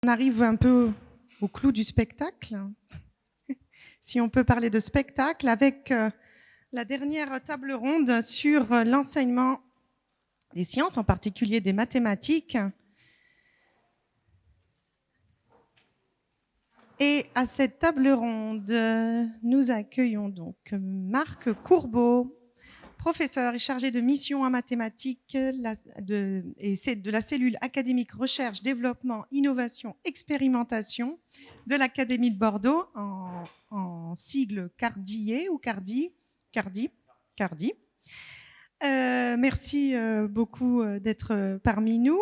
On arrive un peu au clou du spectacle, si on peut parler de spectacle, avec la dernière table ronde sur l'enseignement des sciences, en particulier des mathématiques. Et à cette table ronde, nous accueillons donc Marc Courbeau, professeur et chargé de mission en mathématiques de la cellule académique recherche, développement, innovation, expérimentation de l'Académie de Bordeaux, en sigle CARDIE ou Cardi. Merci beaucoup d'être parmi nous.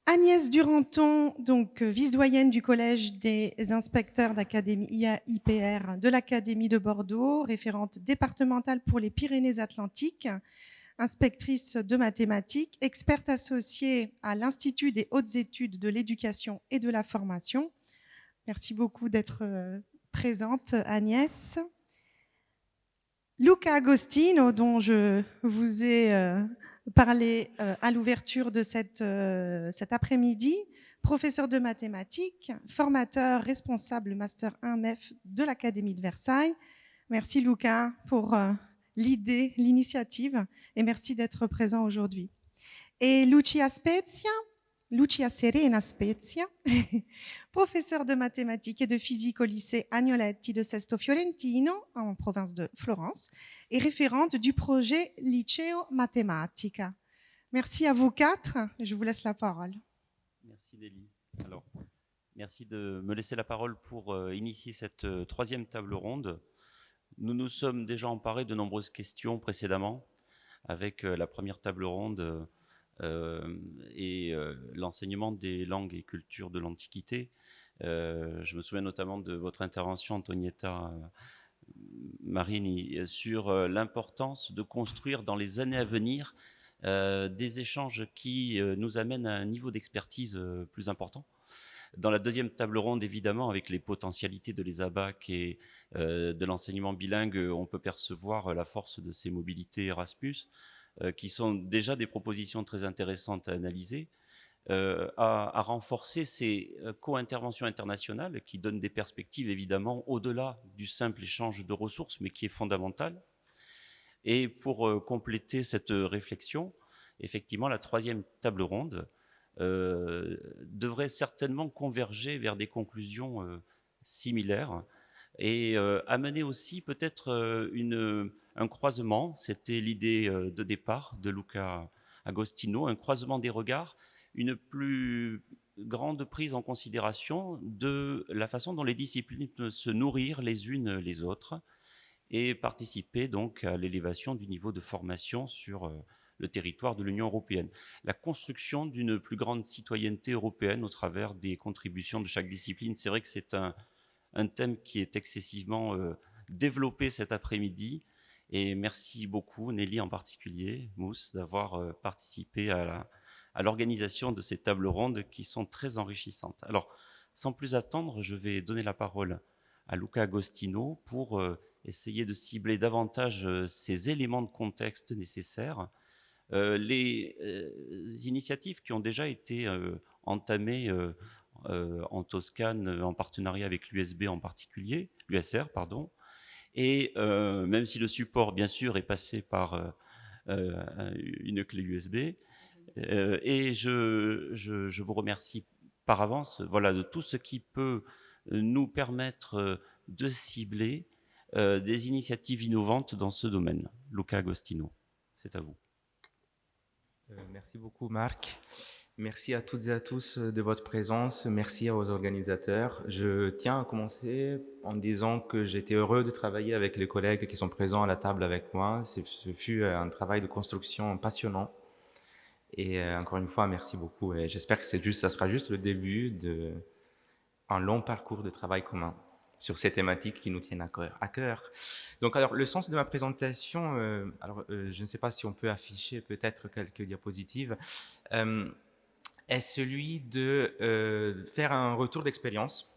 Agnès Duranton, donc vice-doyenne du Collège des inspecteurs d'Académie IAIPR de l'Académie de Bordeaux, référente départementale pour les Pyrénées-Atlantiques, inspectrice de mathématiques, experte associée à l'Institut des hautes études de l'éducation et de la formation. Merci beaucoup d'être présente, Agnès. Luca Agostino, dont je vous ai parlé à l'ouverture de cet après-midi, professeur de mathématiques, formateur responsable Master 1 MEF de l'Académie de Versailles. Merci Luca pour l'idée, l'initiative, et merci d'être présent aujourd'hui. Et Lucia Serena Spezia, professeur de mathématiques et de physique au lycée Agnoletti de Sesto Fiorentino, en province de Florence, et référente du projet Liceo Matematica. Merci à vous quatre, je vous laisse la parole. Merci Nelly. Alors, merci de me laisser la parole pour initier cette troisième table ronde. Nous nous sommes déjà emparés de nombreuses questions précédemment, avec la première table ronde et l'enseignement des langues et cultures de l'Antiquité. Je me souviens notamment de votre intervention, Antonietta Marini, sur l'importance de construire dans les années à venir des échanges qui nous amènent à un niveau d'expertise plus important. Dans la deuxième table ronde, évidemment, avec les potentialités de l'ESABAC et de l'enseignement bilingue, on peut percevoir la force de ces mobilités Erasmus, qui sont déjà des propositions très intéressantes à analyser, à renforcer ces co-interventions internationales qui donnent des perspectives, évidemment, au-delà du simple échange de ressources, mais qui est fondamental. Et pour compléter cette réflexion, effectivement, la troisième table ronde devrait certainement converger vers des conclusions similaires et amener aussi peut-être un croisement, c'était l'idée de départ de Luca Agostino, un croisement des regards, une plus grande prise en considération de la façon dont les disciplines peuvent se nourrir les unes les autres et participer donc à l'élévation du niveau de formation sur le territoire de l'Union européenne. La construction d'une plus grande citoyenneté européenne au travers des contributions de chaque discipline, c'est vrai que c'est un thème qui est excessivement développé cet après-midi. Et merci beaucoup, Nelly en particulier, Mousse, d'avoir participé à l'organisation de ces tables rondes qui sont très enrichissantes. Alors, sans plus attendre, je vais donner la parole à Luca Agostino pour essayer de cibler davantage ces éléments de contexte nécessaires, les initiatives qui ont déjà été entamées en Toscane, en partenariat avec l'USB en particulier, l'USR, pardon, et même si le support, bien sûr, est passé par une clé USB, et je vous remercie par avance, voilà, de tout ce qui peut nous permettre de cibler des initiatives innovantes dans ce domaine. Luca Agostino, c'est à vous. Merci beaucoup, Marc. Merci à toutes et à tous de votre présence. Merci aux organisateurs. Je tiens à commencer en disant que j'étais heureux de travailler avec les collègues qui sont présents à la table avec moi. Ce fut un travail de construction passionnant. Et encore une fois, merci beaucoup. Et j'espère que ça sera juste le début d'un long parcours de travail commun sur ces thématiques qui nous tiennent à cœur. Donc, alors, le sens de ma présentation, je ne sais pas si on peut afficher peut-être quelques diapositives, est celui de faire un retour d'expérience,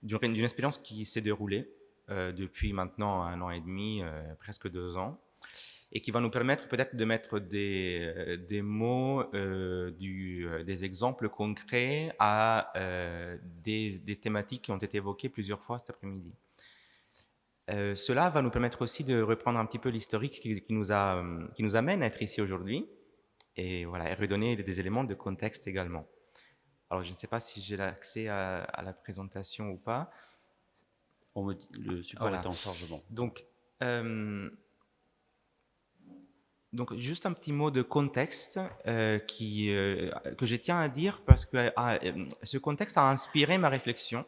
d'une expérience qui s'est déroulée depuis maintenant 1 an et demi, presque 2 ans, et qui va nous permettre peut-être de mettre des mots, des exemples concrets à des thématiques qui ont été évoquées plusieurs fois cet après-midi. Cela va nous permettre aussi de reprendre un petit peu l'historique qui nous amène à être ici aujourd'hui, et voilà, et redonner des éléments de contexte également. Alors, je ne sais pas si j'ai l'accès à la présentation ou pas. On me dit, le support Voilà. est en chargement. Donc, juste un petit mot de contexte que je tiens à dire parce que ce contexte a inspiré ma réflexion.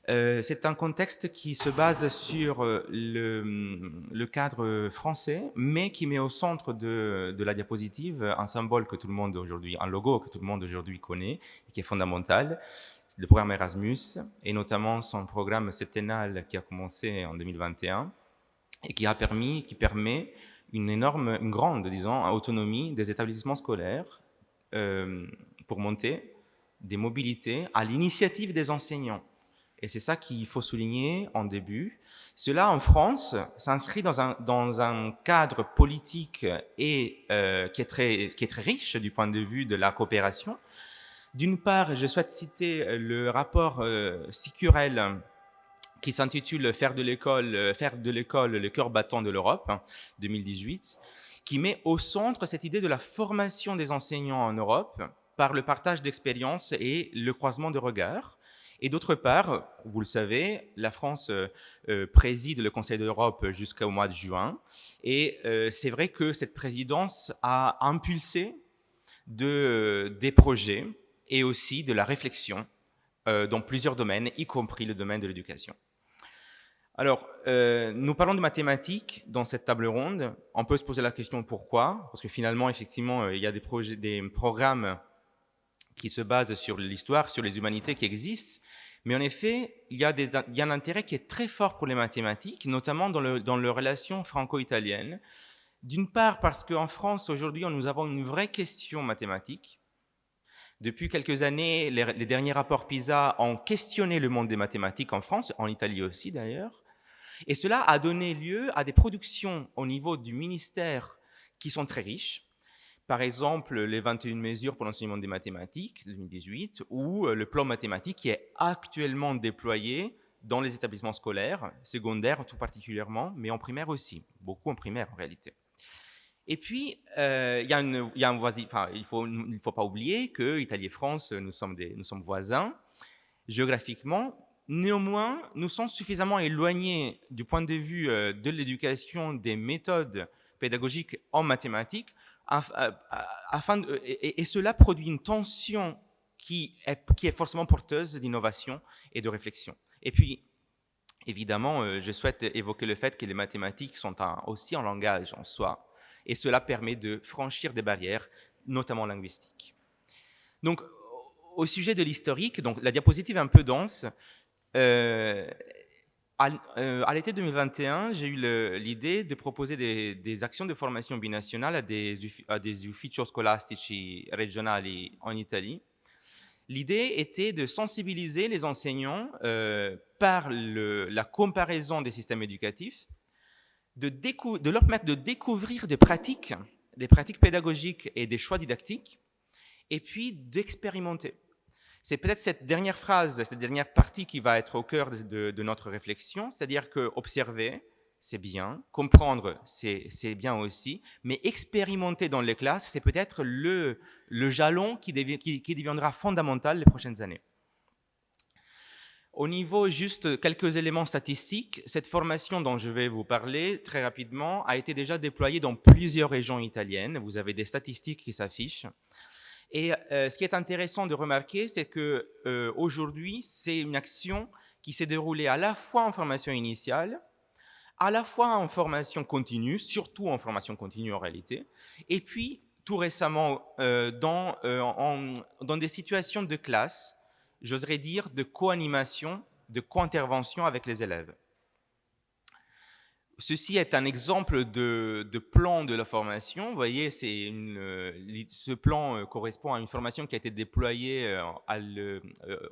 C'est un contexte qui se base sur le cadre français, mais qui met au centre de la diapositive un symbole que tout le monde aujourd'hui, un logo que tout le monde aujourd'hui connaît, et qui est fondamental. C'est le programme Erasmus, et notamment son programme septennal qui a commencé en 2021, et qui permet une grande, disons, autonomie des établissements scolaires pour monter des mobilités à l'initiative des enseignants. Et c'est ça qu'il faut souligner en début. Cela, en France, s'inscrit dans un cadre politique et qui est très riche du point de vue de la coopération. D'une part, je souhaite citer le rapport Sicurel qui s'intitule « Faire de l'école le cœur battant de l'Europe », 2018, qui met au centre cette idée de la formation des enseignants en Europe par le partage d'expériences et le croisement de regards. Et d'autre part, vous le savez, la France préside le Conseil de l'Europe jusqu'au mois de juin. Et c'est vrai que cette présidence a impulsé des projets et aussi de la réflexion dans plusieurs domaines, y compris le domaine de l'éducation. Alors, nous parlons de mathématiques dans cette table ronde. On peut se poser la question pourquoi, parce que finalement, effectivement, il y a des programmes qui se basent sur l'histoire, sur les humanités qui existent. Mais en effet, il y a un intérêt qui est très fort pour les mathématiques, notamment dans leur relation franco-italienne. D'une part, parce qu'en France, aujourd'hui, nous avons une vraie question mathématique. Depuis quelques années, les derniers rapports PISA ont questionné le monde des mathématiques en France, en Italie aussi d'ailleurs. Et cela a donné lieu à des productions au niveau du ministère qui sont très riches. Par exemple, les 21 mesures pour l'enseignement des mathématiques, 2018, ou le plan mathématique qui est actuellement déployé dans les établissements scolaires, secondaires tout particulièrement, mais en primaire aussi, beaucoup en primaire en réalité. Et puis, il ne faut pas oublier que Italie et France, nous sommes voisins géographiquement. Néanmoins, nous sommes suffisamment éloignés du point de vue de l'éducation des méthodes pédagogiques en mathématiques, et cela produit une tension qui est forcément porteuse d'innovation et de réflexion. Et puis, évidemment, je souhaite évoquer le fait que les mathématiques sont aussi un langage en soi, et cela permet de franchir des barrières, notamment linguistiques. Donc, au sujet de l'historique, donc la diapositive est un peu dense. À l'été 2021, j'ai eu l'idée de proposer des actions de formation binationale à des uffici scolastici regionali en Italie. L'idée était de sensibiliser les enseignants par la comparaison des systèmes éducatifs, de leur permettre de découvrir des pratiques pédagogiques et des choix didactiques, et puis d'expérimenter. C'est peut-être cette dernière partie qui va être au cœur de notre réflexion, c'est-à-dire que observer, c'est bien, comprendre, c'est bien aussi, mais expérimenter dans les classes, c'est peut-être le jalon qui deviendra fondamental les prochaines années. Au niveau juste quelques éléments statistiques, cette formation dont je vais vous parler très rapidement a été déjà déployée dans plusieurs régions italiennes. Vous avez des statistiques qui s'affichent. Et ce qui est intéressant de remarquer, c'est qu'aujourd'hui, c'est une action qui s'est déroulée à la fois en formation initiale, à la fois en formation continue, surtout en formation continue en réalité, et puis tout récemment dans des situations de classe, j'oserais dire de co-animation, de co-intervention avec les élèves. Ceci est un exemple de plan de la formation. Vous voyez, ce plan correspond à une formation qui a été déployée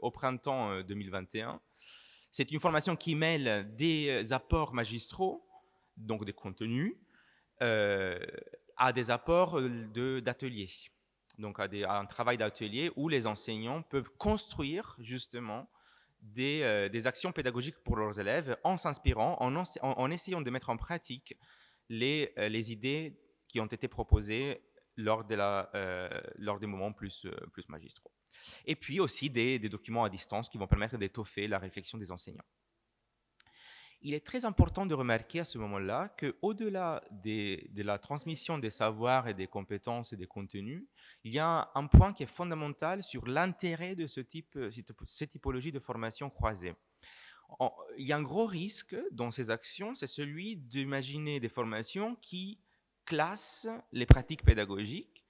au printemps 2021. C'est une formation qui mêle des apports magistraux, donc des contenus, à des apports d'ateliers. Donc à un travail d'atelier où les enseignants peuvent construire justement des actions pédagogiques pour leurs élèves en s'inspirant, en essayant de mettre en pratique les idées qui ont été proposées lors des moments plus magistraux. Et puis aussi des documents à distance qui vont permettre d'étoffer la réflexion des enseignants. Il est très important de remarquer à ce moment-là qu'au-delà de la transmission des savoirs et des compétences et des contenus, il y a un point qui est fondamental sur l'intérêt de cette typologie de formation croisée. Il y a un gros risque dans ces actions, c'est celui d'imaginer des formations qui classent les pratiques pédagogiques,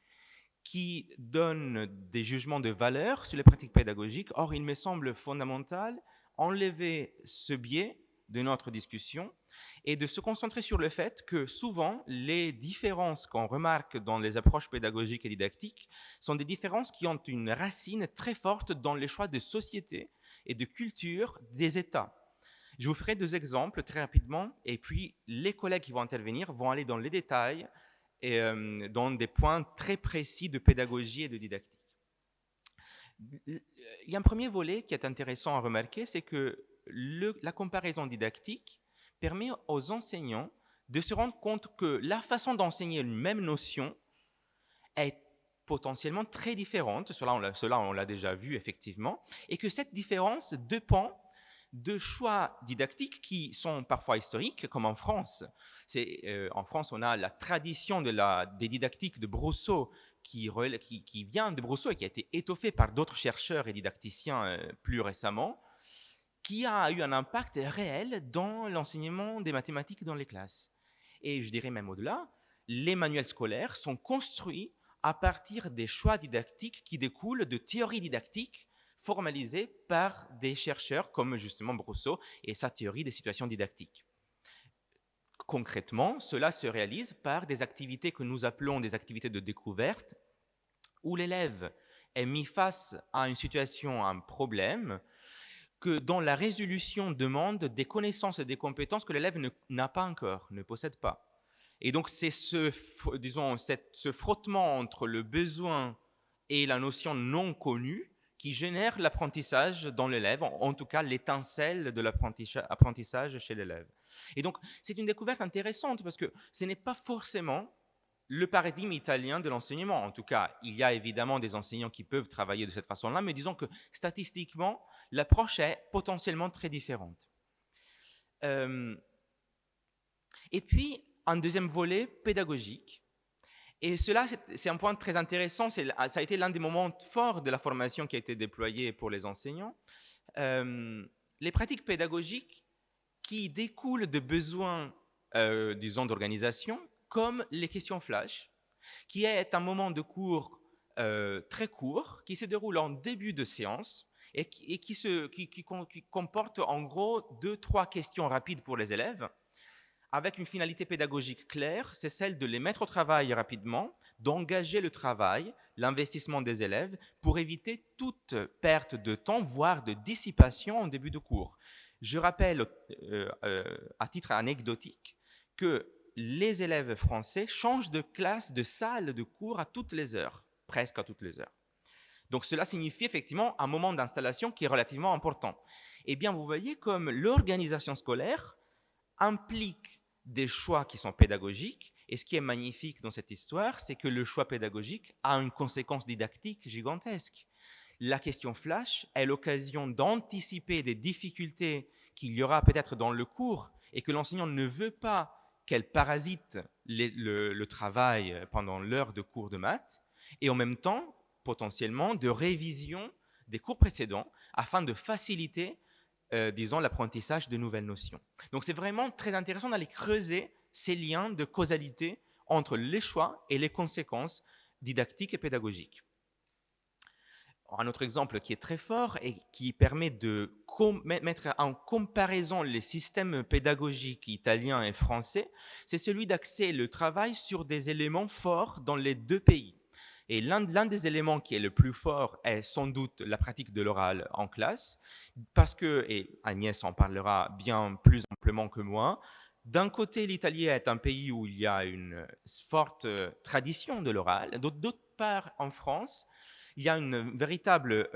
qui donnent des jugements de valeur sur les pratiques pédagogiques. Or, il me semble fondamental enlever ce biais de notre discussion et de se concentrer sur le fait que souvent, les différences qu'on remarque dans les approches pédagogiques et didactiques sont des différences qui ont une racine très forte dans les choix de société et de culture des États. Je vous ferai 2 exemples très rapidement et puis les collègues qui vont intervenir vont aller dans les détails et dans des points très précis de pédagogie et de didactique. Il y a un premier volet qui est intéressant à remarquer, c'est que la comparaison didactique permet aux enseignants de se rendre compte que la façon d'enseigner une même notion est potentiellement très différente, cela on l'a déjà vu effectivement, et que cette différence dépend de choix didactiques qui sont parfois historiques, comme en France. En France, on a la tradition des didactiques de Brousseau qui vient de Brousseau et qui a été étoffée par d'autres chercheurs et didacticiens plus récemment, qui a eu un impact réel dans l'enseignement des mathématiques dans les classes. Et je dirais même au-delà, les manuels scolaires sont construits à partir des choix didactiques qui découlent de théories didactiques formalisées par des chercheurs comme justement Brousseau et sa théorie des situations didactiques. Concrètement, cela se réalise par des activités que nous appelons des activités de découverte, où l'élève est mis face à une situation, à un problème, dont la résolution demande des connaissances et des compétences que l'élève n'a pas encore, ne possède pas. Et donc, c'est ce frottement entre le besoin et la notion non connue qui génère l'apprentissage dans l'élève, en tout cas l'étincelle de l'apprentissage chez l'élève. Et donc, c'est une découverte intéressante parce que ce n'est pas forcément le paradigme italien de l'enseignement. En tout cas, il y a évidemment des enseignants qui peuvent travailler de cette façon-là, mais disons que statistiquement, l'approche est potentiellement très différente. Et puis, un deuxième volet pédagogique. Et cela, c'est un point très intéressant. Ça a été l'un des moments forts de la formation qui a été déployée pour les enseignants. Les pratiques pédagogiques qui découlent de besoins, disons, d'organisation, comme les questions flash, qui est un moment de cours très court, qui se déroule en début de séance et qui comporte en gros 2-3 questions rapides pour les élèves, avec une finalité pédagogique claire, c'est celle de les mettre au travail rapidement, d'engager le travail, l'investissement des élèves, pour éviter toute perte de temps, voire de dissipation en début de cours. Je rappelle, à titre anecdotique, que les élèves français changent de classe, de salle de cours à toutes les heures, presque à toutes les heures. Donc cela signifie effectivement un moment d'installation qui est relativement important. Eh bien, vous voyez comme l'organisation scolaire implique des choix qui sont pédagogiques, et ce qui est magnifique dans cette histoire, c'est que le choix pédagogique a une conséquence didactique gigantesque. La question flash est l'occasion d'anticiper des difficultés qu'il y aura peut-être dans le cours et que l'enseignant ne veut pas qu'elle parasite le travail pendant l'heure de cours de maths, et en même temps, potentiellement, de révision des cours précédents afin de faciliter, disons, l'apprentissage de nouvelles notions. Donc, c'est vraiment très intéressant d'aller creuser ces liens de causalité entre les choix et les conséquences didactiques et pédagogiques. Un autre exemple qui est très fort et qui permet de mettre en comparaison les systèmes pédagogiques italiens et français, c'est celui d'axer le travail sur des éléments forts dans les 2 pays. Et l'un des éléments qui est le plus fort est sans doute la pratique de l'oral en classe, parce que, et Agnès en parlera bien plus amplement que moi, D'un côté, l'Italie est un pays où il y a une forte tradition de l'oral. D'autre part, en France, il y a une véritable,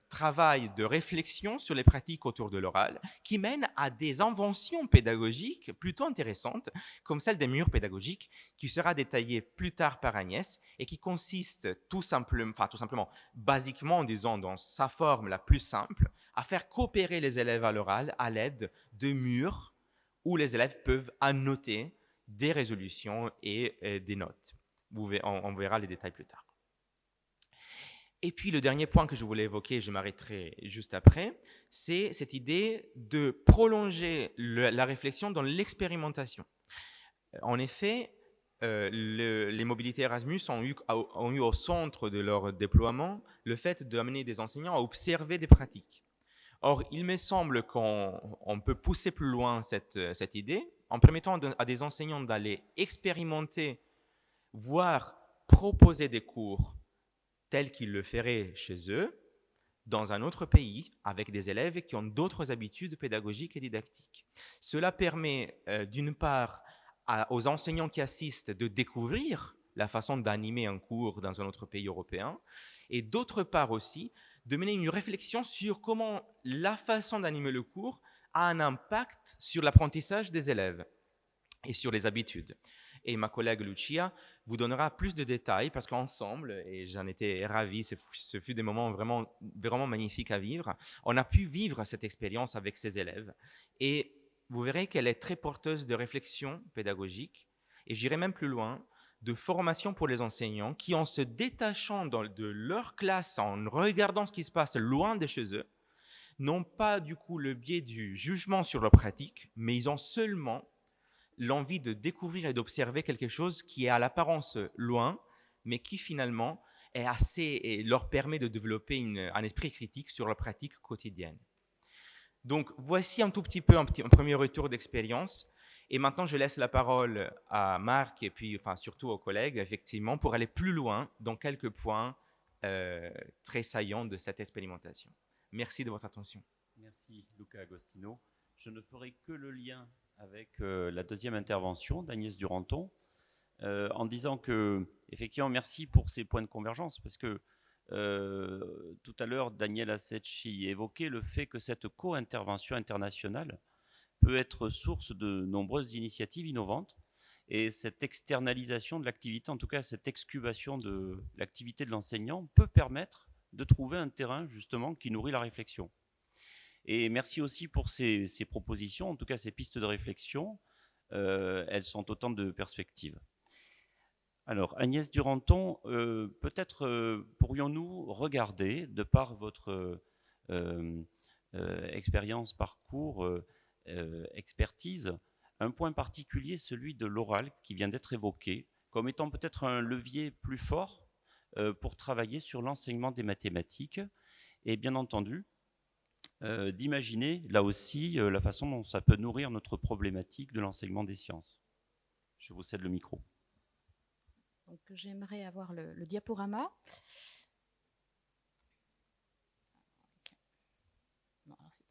travail de réflexion sur les pratiques autour de l'oral qui mène à des inventions pédagogiques plutôt intéressantes, comme celle des murs pédagogiques, qui sera détaillée plus tard par Agnès et qui consiste tout simplement, basiquement, disons, dans sa forme la plus simple, à faire coopérer les élèves à l'oral à l'aide de murs où les élèves peuvent annoter des résolutions et des notes. On verra les détails plus tard. Et puis le dernier point que je voulais évoquer, je m'arrêterai juste après, c'est cette idée de prolonger la réflexion dans l'expérimentation. En effet, les mobilités Erasmus ont eu au centre de leur déploiement le fait d'amener des enseignants à observer des pratiques. Or, il me semble qu'on peut pousser plus loin cette idée en permettant à des enseignants d'aller expérimenter, voire proposer des cours tels qu'ils le feraient chez eux, dans un autre pays, avec des élèves qui ont d'autres habitudes pédagogiques et didactiques. Cela permet, d'une part, aux enseignants qui assistent de découvrir la façon d'animer un cours dans un autre pays européen, et d'autre part aussi, de mener une réflexion sur comment la façon d'animer le cours a un impact sur l'apprentissage des élèves et sur les habitudes. Et ma collègue Lucia vous donnera plus de détails parce qu'ensemble, et j'en étais ravi, ce fut des moments vraiment, vraiment magnifiques à vivre, on a pu vivre cette expérience avec ces élèves. Et vous verrez qu'elle est très porteuse de réflexion pédagogique, et j'irai même plus loin, de formation pour les enseignants qui, en se détachant de leur classe, en regardant ce qui se passe loin de chez eux, n'ont pas du coup le biais du jugement sur leur pratique, mais ils ont seulement l'envie de découvrir et d'observer quelque chose qui est à l'apparence loin, mais qui finalement est assez et leur permet de développer un esprit critique sur leur pratique quotidienne. Donc voici un tout petit peu un premier retour d'expérience. Et maintenant, je laisse la parole à Marc et puis surtout aux collègues, effectivement, pour aller plus loin dans quelques points très saillants de cette expérimentation. Merci de votre attention. Merci Luca Agostino. Je ne ferai que le lien avec la deuxième intervention d'Agnès Duranton en disant que, effectivement, merci pour ces points de convergence parce que tout à l'heure, Daniel Assecci évoquait le fait que cette co-intervention internationale peut être source de nombreuses initiatives innovantes et cette externalisation de l'activité, en tout cas cette excubation de l'activité de l'enseignant peut permettre de trouver un terrain justement qui nourrit la réflexion. Et merci aussi pour ces propositions, en tout cas ces pistes de réflexion, elles sont autant de perspectives. Alors Agnès Duranton, peut-être pourrions-nous regarder, de par votre expérience, parcours, expertise, un point particulier, celui de l'oral qui vient d'être évoqué, comme étant peut-être un levier plus fort pour travailler sur l'enseignement des mathématiques et bien entendu d'imaginer là aussi la façon dont ça peut nourrir notre problématique de l'enseignement des sciences. Je vous cède le micro. Donc j'aimerais avoir le diaporama. Non, alors c'est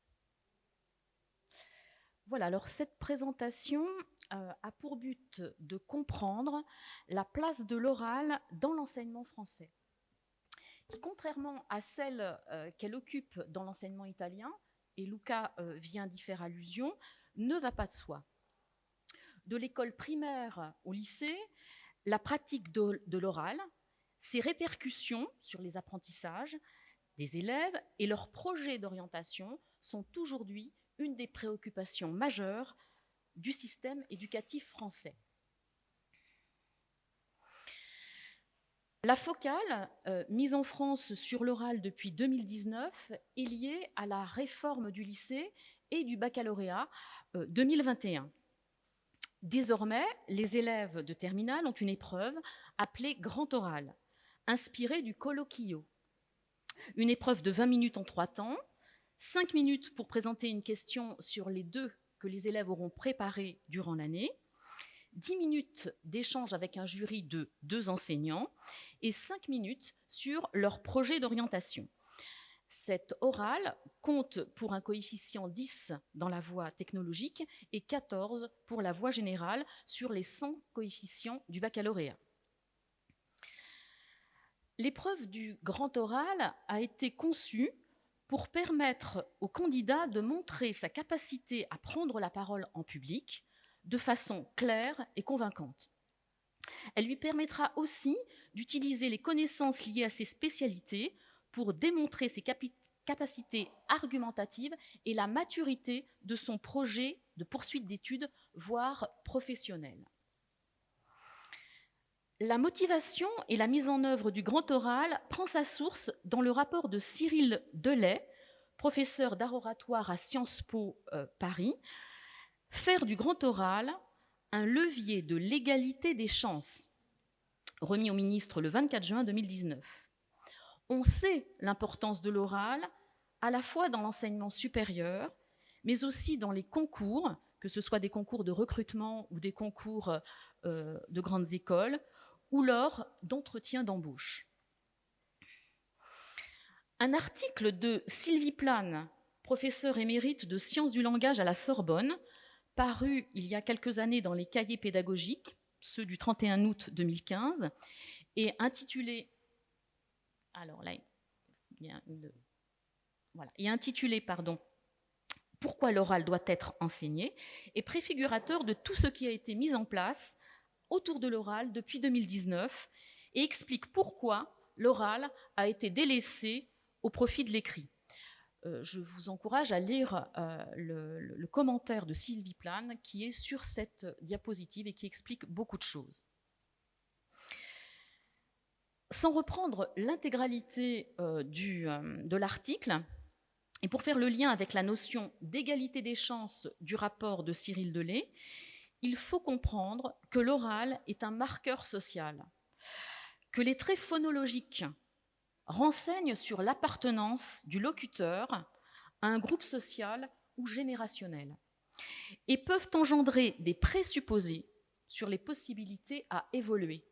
Voilà, alors cette présentation a pour but de comprendre la place de l'oral dans l'enseignement français, qui, contrairement à celle qu'elle occupe dans l'enseignement italien, et Luca vient d'y faire allusion, ne va pas de soi. De l'école primaire au lycée, la pratique de l'oral, ses répercussions sur les apprentissages des élèves et leurs projets d'orientation sont aujourd'hui une des préoccupations majeures du système éducatif français. La focale, mise en France sur l'oral depuis 2019, est liée à la réforme du lycée et du baccalauréat 2021. Désormais, les élèves de terminale ont une épreuve appelée Grand Oral, inspirée du colloquio. Une épreuve de 20 minutes en 3 temps, 5 minutes pour présenter une question sur les 2 que les élèves auront préparés durant l'année, 10 minutes d'échange avec un jury de 2 enseignants et 5 minutes sur leur projet d'orientation. Cet oral compte pour un coefficient 10 dans la voie technologique et 14 pour la voie générale sur les 100 coefficients du baccalauréat. L'épreuve du grand oral a été conçue pour permettre au candidat de montrer sa capacité à prendre la parole en public de façon claire et convaincante. Elle lui permettra aussi d'utiliser les connaissances liées à ses spécialités pour démontrer ses capacités argumentatives et la maturité de son projet de poursuite d'études, voire professionnel. La motivation et la mise en œuvre du grand oral prend sa source dans le rapport de Cyril Delay, professeur d'art oratoire à Sciences Po Paris, « Faire du grand oral un levier de l'égalité des chances », remis au ministre le 24 juin 2019. On sait l'importance de l'oral à la fois dans l'enseignement supérieur, mais aussi dans les concours, que ce soit des concours de recrutement ou des concours de grandes écoles, ou lors d'entretiens d'embauche. Un article de Sylvie Plane, professeure émérite de sciences du langage à la Sorbonne, paru il y a quelques années dans les cahiers pédagogiques, ceux du 31 août 2015, et intitulé Pourquoi l'oral doit être enseigné, est préfigurateur de tout ce qui a été mis en place autour de l'oral depuis 2019 et explique pourquoi l'oral a été délaissé au profit de l'écrit. Je vous encourage à lire le commentaire de Sylvie Plane qui est sur cette diapositive et qui explique beaucoup de choses. Sans reprendre l'intégralité de l'article, et pour faire le lien avec la notion d'égalité des chances du rapport de Cyril Delay, il faut comprendre que l'oral est un marqueur social, que les traits phonologiques renseignent sur l'appartenance du locuteur à un groupe social ou générationnel et peuvent engendrer des présupposés sur les possibilités à évoluer.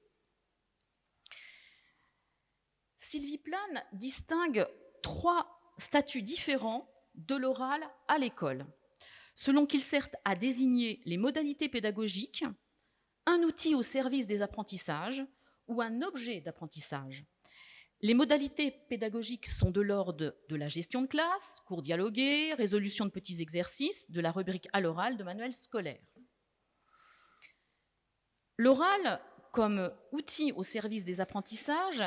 Sylvie Plane distingue 3 statuts différents de l'oral à l'école, selon qu'il sert à désigner les modalités pédagogiques, un outil au service des apprentissages ou un objet d'apprentissage. Les modalités pédagogiques sont de l'ordre de la gestion de classe, cours dialogués, résolution de petits exercices, de la rubrique à l'oral, de manuels scolaires. L'oral, comme outil au service des apprentissages,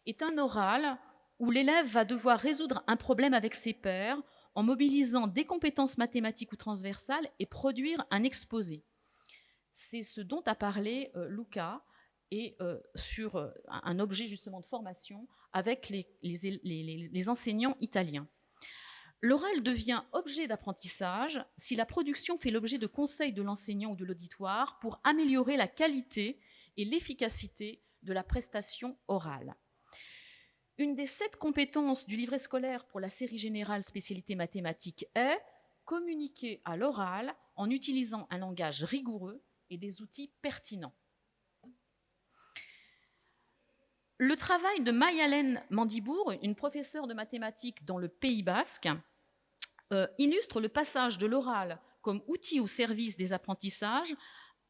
est un oral où l'élève va devoir résoudre un problème avec ses pairs en mobilisant des compétences mathématiques ou transversales et produire un exposé. C'est ce dont a parlé Luca et sur un objet justement de formation avec les enseignants italiens. L'oral devient objet d'apprentissage si la production fait l'objet de conseils de l'enseignant ou de l'auditoire pour améliorer la qualité et l'efficacité de la prestation orale. Une des 7 compétences du livret scolaire pour la série générale spécialité mathématiques est communiquer à l'oral en utilisant un langage rigoureux et des outils pertinents. Le travail de Mayalène Mandibour, une professeure de mathématiques dans le Pays basque, illustre le passage de l'oral comme outil au service des apprentissages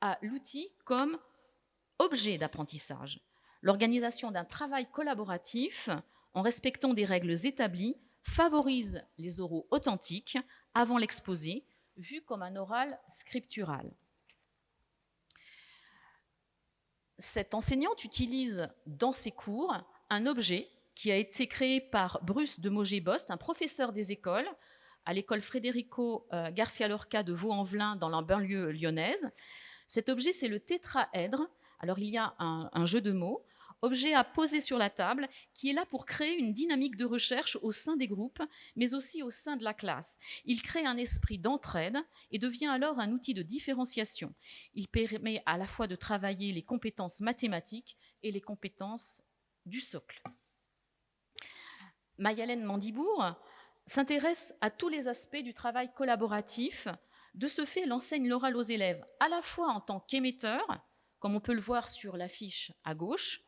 à l'outil comme objet d'apprentissage. L'organisation d'un travail collaboratif en respectant des règles établies favorise les oraux authentiques avant l'exposé, vu comme un oral scriptural. Cette enseignante utilise dans ses cours un objet qui a été créé par Bruce de Mogé-Bost, un professeur des écoles, à l'école Federico Garcia Lorca de Vaux-en-Velin dans la banlieue lyonnaise. Cet objet, c'est le tétraèdre. Alors, il y a un jeu de mots, objet à poser sur la table, qui est là pour créer une dynamique de recherche au sein des groupes, mais aussi au sein de la classe. Il crée un esprit d'entraide et devient alors un outil de différenciation. Il permet à la fois de travailler les compétences mathématiques et les compétences du socle. Mayalène Mandibour s'intéresse à tous les aspects du travail collaboratif. De ce fait, elle enseigne l'oral aux élèves à la fois en tant qu'émetteur, comme on peut le voir sur l'affiche à gauche,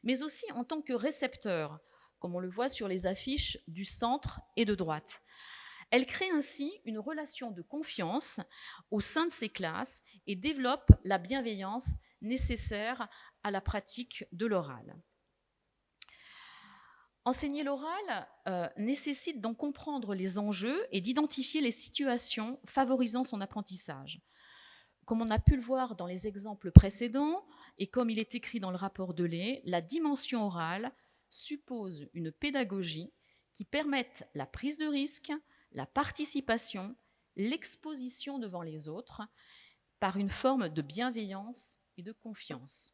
mais aussi en tant que récepteur, comme on le voit sur les affiches du centre et de droite. Elle crée ainsi une relation de confiance au sein de ces classes et développe la bienveillance nécessaire à la pratique de l'oral. Enseigner l'oral nécessite d'en comprendre les enjeux et d'identifier les situations favorisant son apprentissage. Comme on a pu le voir dans les exemples précédents, et comme il est écrit dans le rapport Delay, la dimension orale suppose une pédagogie qui permette la prise de risque, la participation, l'exposition devant les autres, par une forme de bienveillance et de confiance.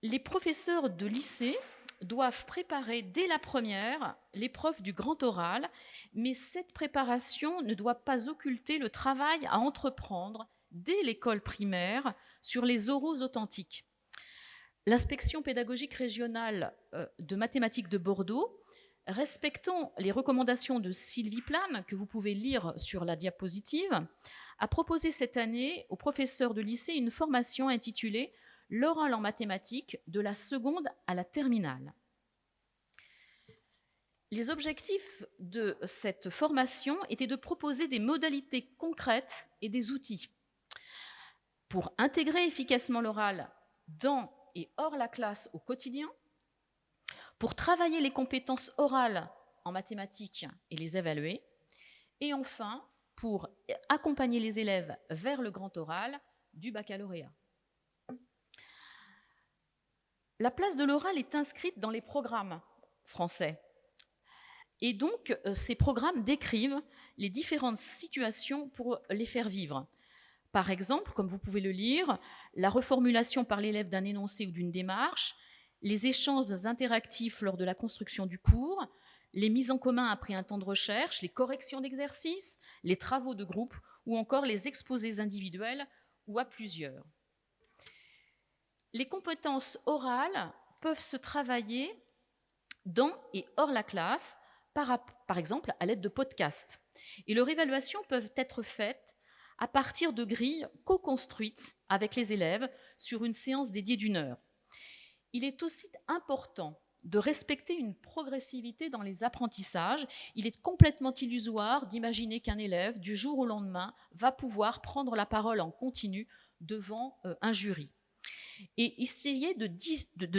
Les professeurs de lycée doivent préparer dès la première l'épreuve du grand oral, mais cette préparation ne doit pas occulter le travail à entreprendre dès l'école primaire sur les oraux authentiques. L'inspection pédagogique régionale de mathématiques de Bordeaux, respectant les recommandations de Sylvie Plame, que vous pouvez lire sur la diapositive, a proposé cette année aux professeurs de lycée une formation intitulée « L'oral en mathématiques de la seconde à la terminale ». Les objectifs de cette formation étaient de proposer des modalités concrètes et des outils pour intégrer efficacement l'oral dans et hors la classe au quotidien, pour travailler les compétences orales en mathématiques et les évaluer, et enfin pour accompagner les élèves vers le grand oral du baccalauréat. La place de l'oral est inscrite dans les programmes français. Et donc, ces programmes décrivent les différentes situations pour les faire vivre. Par exemple, comme vous pouvez le lire, la reformulation par l'élève d'un énoncé ou d'une démarche, les échanges interactifs lors de la construction du cours, les mises en commun après un temps de recherche, les corrections d'exercices, les travaux de groupe ou encore les exposés individuels ou à plusieurs. Les compétences orales peuvent se travailler dans et hors la classe, par exemple à l'aide de podcasts. Et leur évaluation peut être faite à partir de grilles co-construites avec les élèves sur une séance dédiée d'1 heure. Il est aussi important de respecter une progressivité dans les apprentissages. Il est complètement illusoire d'imaginer qu'un élève, du jour au lendemain, va pouvoir prendre la parole en continu devant un jury. Et essayer de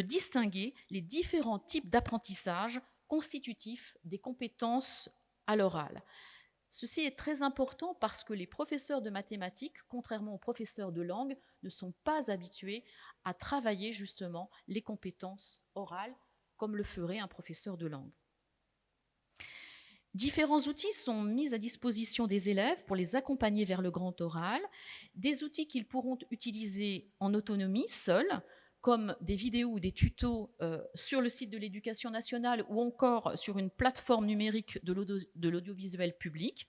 distinguer les différents types d'apprentissage constitutifs des compétences à l'oral. Ceci est très important parce que les professeurs de mathématiques, contrairement aux professeurs de langue, ne sont pas habitués à travailler justement les compétences orales comme le ferait un professeur de langue. Différents outils sont mis à disposition des élèves pour les accompagner vers le grand oral, des outils qu'ils pourront utiliser en autonomie, seuls, comme des vidéos ou des tutos sur le site de l'Éducation nationale ou encore sur une plateforme numérique de l'audiovisuel public,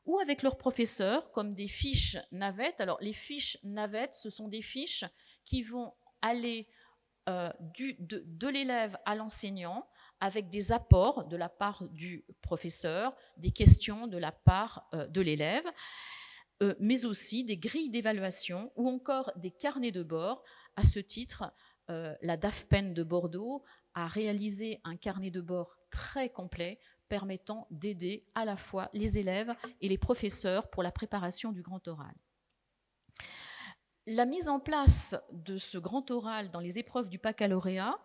ou avec leurs professeurs, comme des fiches navettes. Alors, les fiches navettes, ce sont des fiches qui vont aller de l'élève à l'enseignant, avec des apports de la part du professeur, des questions de la part de l'élève, mais aussi des grilles d'évaluation ou encore des carnets de bord. À ce titre, la DAFPEN de Bordeaux a réalisé un carnet de bord très complet permettant d'aider à la fois les élèves et les professeurs pour la préparation du grand oral. La mise en place de ce grand oral dans les épreuves du baccalauréat,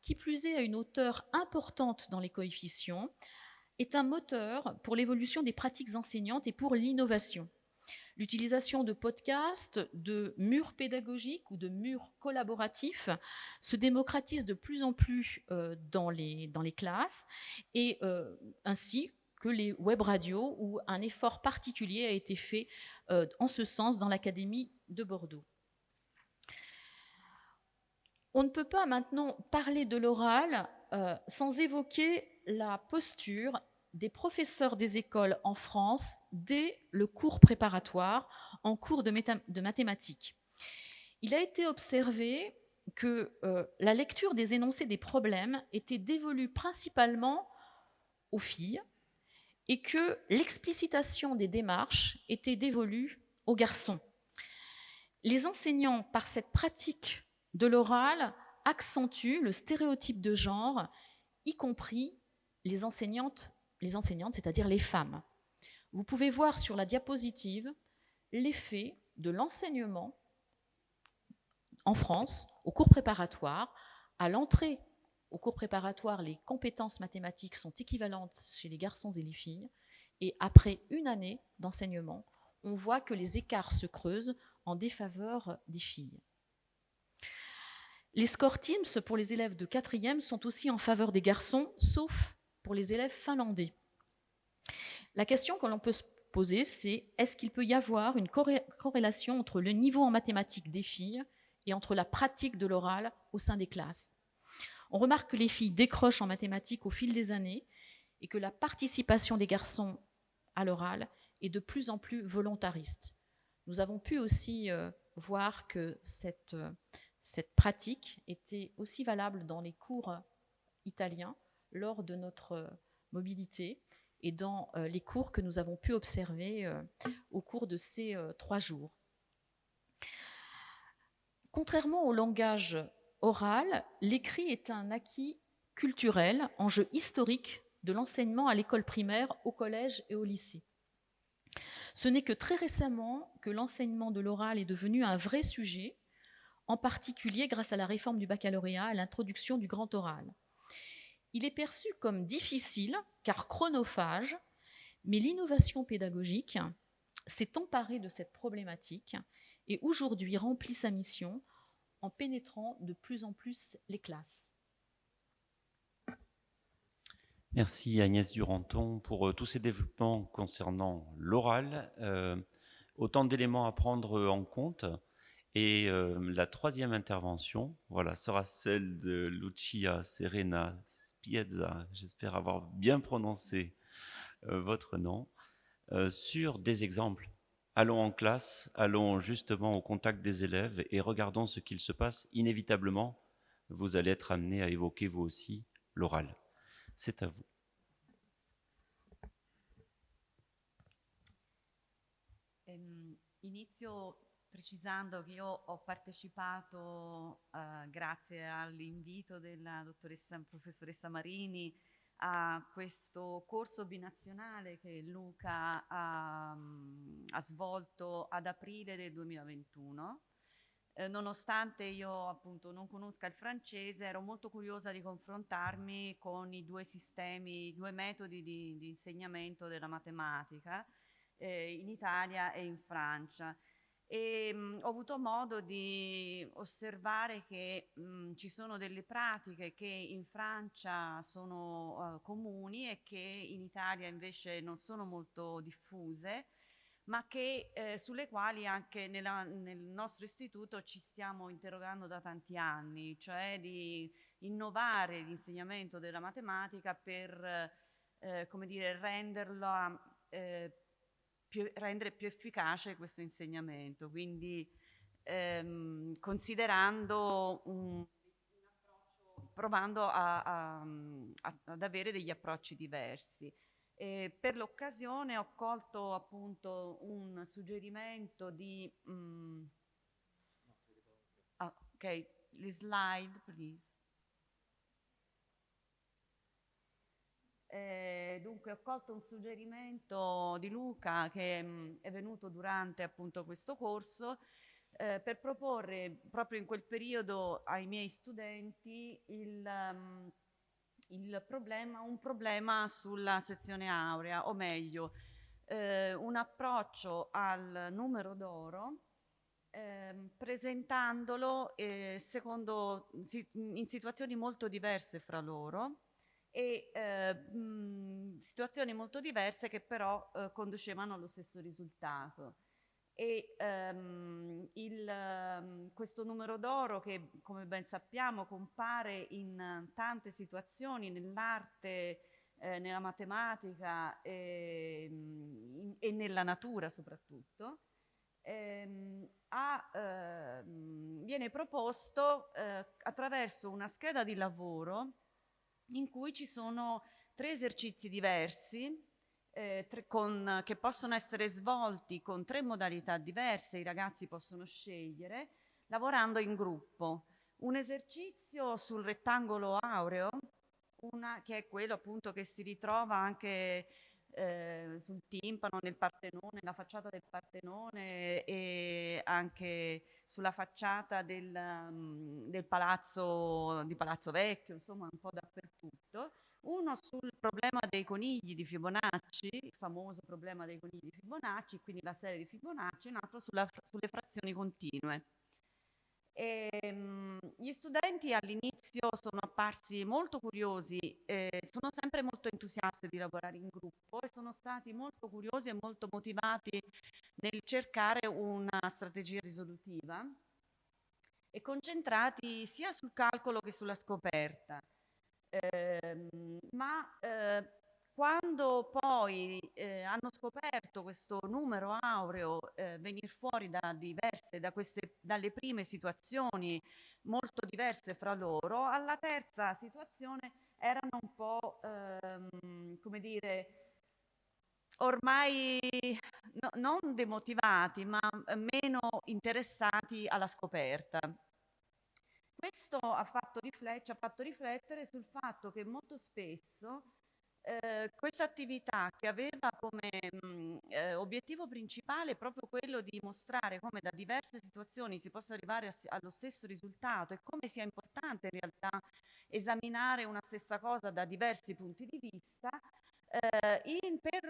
qui plus est à une hauteur importante dans les coefficients, est un moteur pour l'évolution des pratiques enseignantes et pour l'innovation. L'utilisation de podcasts, de murs pédagogiques ou de murs collaboratifs se démocratise de plus en plus dans les classes, et ainsi que les web radios, où un effort particulier a été fait en ce sens dans l'Académie de Bordeaux. On ne peut pas maintenant parler de l'oral sans évoquer la posture des professeurs des écoles en France dès le cours préparatoire en cours de mathématiques. Il a été observé que la lecture des énoncés des problèmes était dévolue principalement aux filles et que l'explicitation des démarches était dévolue aux garçons. Les enseignants, par cette pratique de l'oral, accentue le stéréotype de genre, y compris les enseignantes, c'est-à-dire les femmes. Vous pouvez voir sur la diapositive l'effet de l'enseignement en France au cours préparatoire. À l'entrée au cours préparatoire, les compétences mathématiques sont équivalentes chez les garçons et les filles. Et après une année d'enseignement, on voit que les écarts se creusent en défaveur des filles. Les scores TIMSS pour les élèves de 4e sont aussi en faveur des garçons, sauf pour les élèves finlandais. La question que l'on peut se poser, c'est est-ce qu'il peut y avoir une corrélation entre le niveau en mathématiques des filles et entre la pratique de l'oral au sein des classes? On remarque que les filles décrochent en mathématiques au fil des années et que la participation des garçons à l'oral est de plus en plus volontariste. Nous avons pu aussi voir que cette pratique était aussi valable dans les cours italiens lors de notre mobilité et dans les cours que nous avons pu observer au cours de ces 3 jours. Contrairement au langage oral, l'écrit est un acquis culturel, enjeu historique de l'enseignement à l'école primaire, au collège et au lycée. Ce n'est que très récemment que l'enseignement de l'oral est devenu un vrai sujet, en particulier grâce à la réforme du baccalauréat et à l'introduction du grand oral. Il est perçu comme difficile, car chronophage, mais l'innovation pédagogique s'est emparée de cette problématique et aujourd'hui remplit sa mission en pénétrant de plus en plus les classes. Merci Agnès Duranton pour tous ces développements concernant l'oral. Autant d'éléments à prendre en compte. Et la 3e intervention, voilà, sera celle de Lucia Serena Spiezza, j'espère avoir bien prononcé votre nom, sur des exemples. Allons en classe, allons justement au contact des élèves et regardons ce qu'il se passe. Inévitablement, vous allez être amenés à évoquer vous aussi l'oral. C'est à vous. Inizio precisando che io ho partecipato, grazie all'invito della professoressa Marini, a questo corso binazionale che Luca ha svolto ad aprile del 2021. Nonostante io appunto non conosca il francese, ero molto curiosa di confrontarmi con i 2 sistemi, i 2 metodi di insegnamento della matematica in Italia e in Francia. E ho avuto modo di osservare che ci sono delle pratiche che in Francia sono comuni e che in Italia invece non sono molto diffuse, ma che, sulle quali anche nel nostro istituto ci stiamo interrogando da tanti anni, cioè di innovare l'insegnamento della matematica per come dire, rendere più efficace questo insegnamento, quindi considerando un approccio, provando ad avere degli approcci diversi. Per l'occasione ho colto appunto un suggerimento di ok, le slide please. Dunque ho colto un suggerimento di Luca che è venuto durante appunto questo corso per proporre proprio in quel periodo ai miei studenti un problema sulla sezione aurea, o meglio un approccio al numero d'oro presentandolo in situazioni molto diverse fra loro e situazioni molto diverse che però conducevano allo stesso risultato. E questo numero d'oro, che come ben sappiamo compare in tante situazioni nell'arte, nella matematica e nella natura soprattutto, viene proposto attraverso una scheda di lavoro in cui ci sono 3 esercizi diversi che possono essere svolti con 3 modalità diverse. I ragazzi possono scegliere lavorando in gruppo. un esercizio sul rettangolo aureo, che è quello appunto che si ritrova anche sul timpano, nel Partenone, nella facciata del Partenone e anche sulla facciata del palazzo di Palazzo Vecchio, insomma un po' dappertutto. Uno sul problema dei conigli di Fibonacci, il famoso problema dei conigli di Fibonacci, quindi la serie di Fibonacci, un altro sulle frazioni continue. Gli studenti all'inizio sono apparsi molto curiosi, sono sempre molto entusiasti di lavorare in gruppo e sono stati molto curiosi e molto motivati nel cercare una strategia risolutiva e concentrati sia sul calcolo che sulla scoperta. Quando poi hanno scoperto questo numero aureo venire fuori dalle prime situazioni molto diverse fra loro, alla terza situazione erano un po', come dire, ormai non demotivati, ma meno interessati alla scoperta. Questo ci ha fatto riflettere sul fatto che molto spesso questa attività, che aveva come obiettivo principale proprio quello di mostrare come da diverse situazioni si possa arrivare allo stesso risultato e come sia importante in realtà esaminare una stessa cosa da diversi punti di vista, per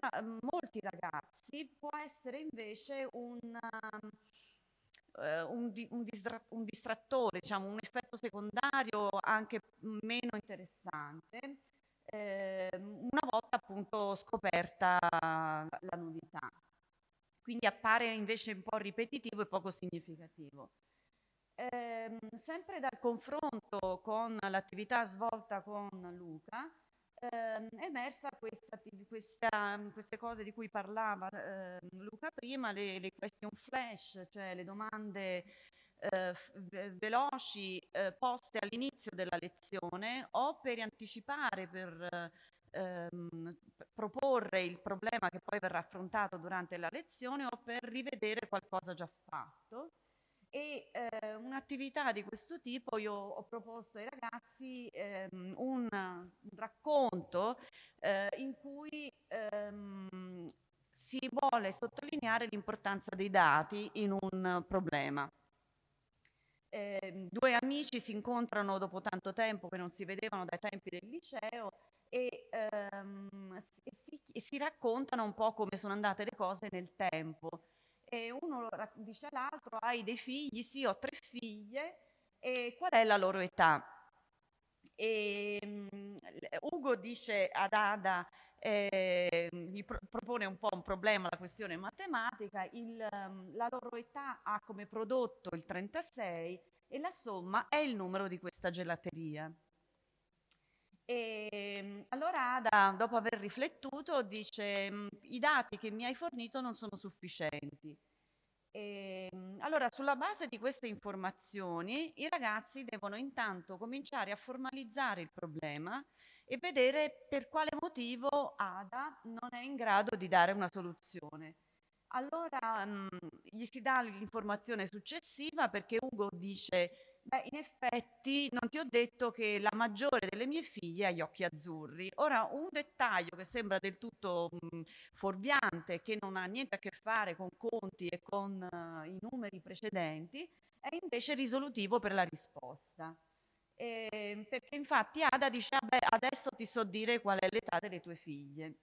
molti ragazzi può essere invece un distrattore, diciamo, un effetto secondario anche meno interessante, una volta appunto scoperta la novità. Quindi appare invece un po' ripetitivo e poco significativo. Sempre dal confronto con l'attività svolta con Luca, è emersa queste cose di cui parlava Luca prima, le question flash, cioè le domande veloci poste all'inizio della lezione o per anticipare, per proporre il problema che poi verrà affrontato durante la lezione o per rivedere qualcosa già fatto. E un'attività di questo tipo io ho proposto ai ragazzi un racconto in cui si vuole sottolineare l'importanza dei dati in un problema. Due amici si incontrano dopo tanto tempo che non si vedevano dai tempi del liceo e si raccontano un po' come sono andate le cose nel tempo. E uno dice all'altro: hai dei figli? Sì, ho 3 figlie. E qual è la loro età? Ugo dice ad Ada, gli propone un po' un problema, la questione matematica, la loro età ha come prodotto il 36 e la somma è il numero di questa gelateria. Allora Ada, dopo aver riflettuto, dice: i dati che mi hai fornito non sono sufficienti. Allora, sulla base di queste informazioni, i ragazzi devono intanto cominciare a formalizzare il problema e vedere per quale motivo Ada non è in grado di dare una soluzione. Allora gli si dà l'informazione successiva, perché Ugo dice: beh, in effetti non ti ho detto che la maggiore delle mie figlie ha gli occhi azzurri. Ora, un dettaglio che sembra del tutto fuorviante, che non ha niente a che fare con conti e con i numeri precedenti, è invece risolutivo per la risposta. Perché infatti Ada dice: beh, adesso ti so dire qual è l'età delle tue figlie.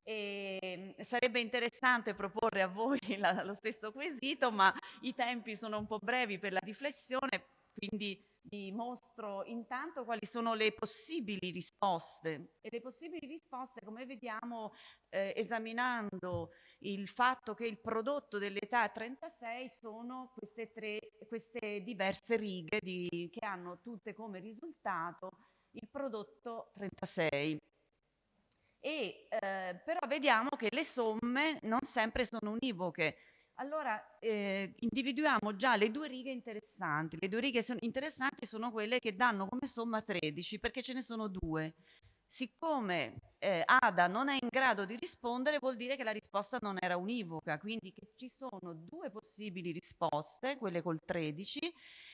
Sarebbe interessante proporre a voi lo stesso quesito, ma i tempi sono un po' brevi per la riflessione, quindi vi mostro intanto quali sono le possibili risposte. E le possibili risposte, come vediamo esaminando il fatto che il prodotto dell'età 36 sono queste diverse righe che hanno tutte come risultato il prodotto 36. Però vediamo che le somme non sempre sono univoche. Allora individuiamo già le 2 righe interessanti. Le 2 righe interessanti sono quelle che danno come somma 13, perché ce ne sono 2. Siccome Ada non è in grado di rispondere, vuol dire che la risposta non era univoca, quindi che ci sono 2 possibili risposte, quelle col 13,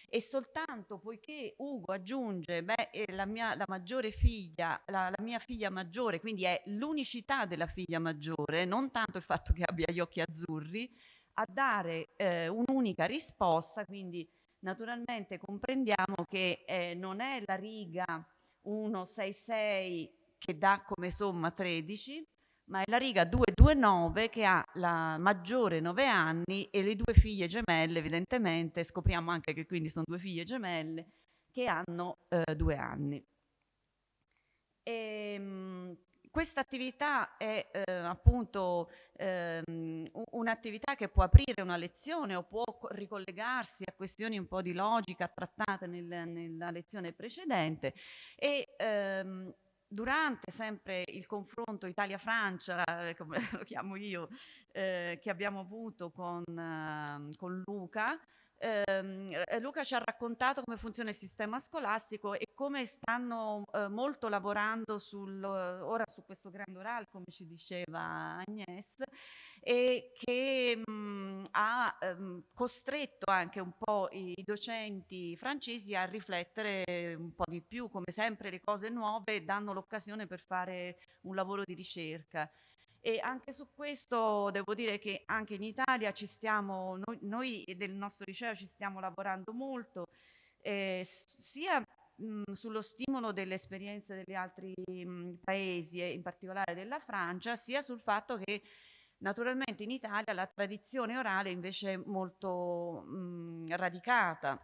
e soltanto poiché Ugo aggiunge la maggiore figlia, la mia figlia maggiore, quindi è l'unicità della figlia maggiore, non tanto il fatto che abbia gli occhi azzurri, a dare un'unica risposta, quindi naturalmente comprendiamo che non è la riga 166 che dà come somma 13, ma è la riga 229 che ha la maggiore 9 anni e le 2 figlie gemelle, evidentemente, scopriamo anche che quindi sono 2 figlie gemelle che hanno 2 anni. Questa attività è appunto un'attività che può aprire una lezione o può ricollegarsi a questioni un po' di logica trattate nella lezione precedente e durante sempre il confronto Italia-Francia, come lo chiamo io, che abbiamo avuto con Luca, Luca ci ha raccontato come funziona il sistema scolastico e come stanno molto lavorando ora su questo grande oral, come ci diceva Agnès, e che ha costretto anche un po' i docenti francesi a riflettere un po' di più. Come sempre le cose nuove danno l'occasione per fare un lavoro di ricerca. E anche su questo devo dire che anche in Italia noi del nostro liceo ci stiamo lavorando molto, sia sullo stimolo delle esperienze degli altri paesi e in particolare della Francia, sia sul fatto che naturalmente in Italia la tradizione orale invece è molto radicata,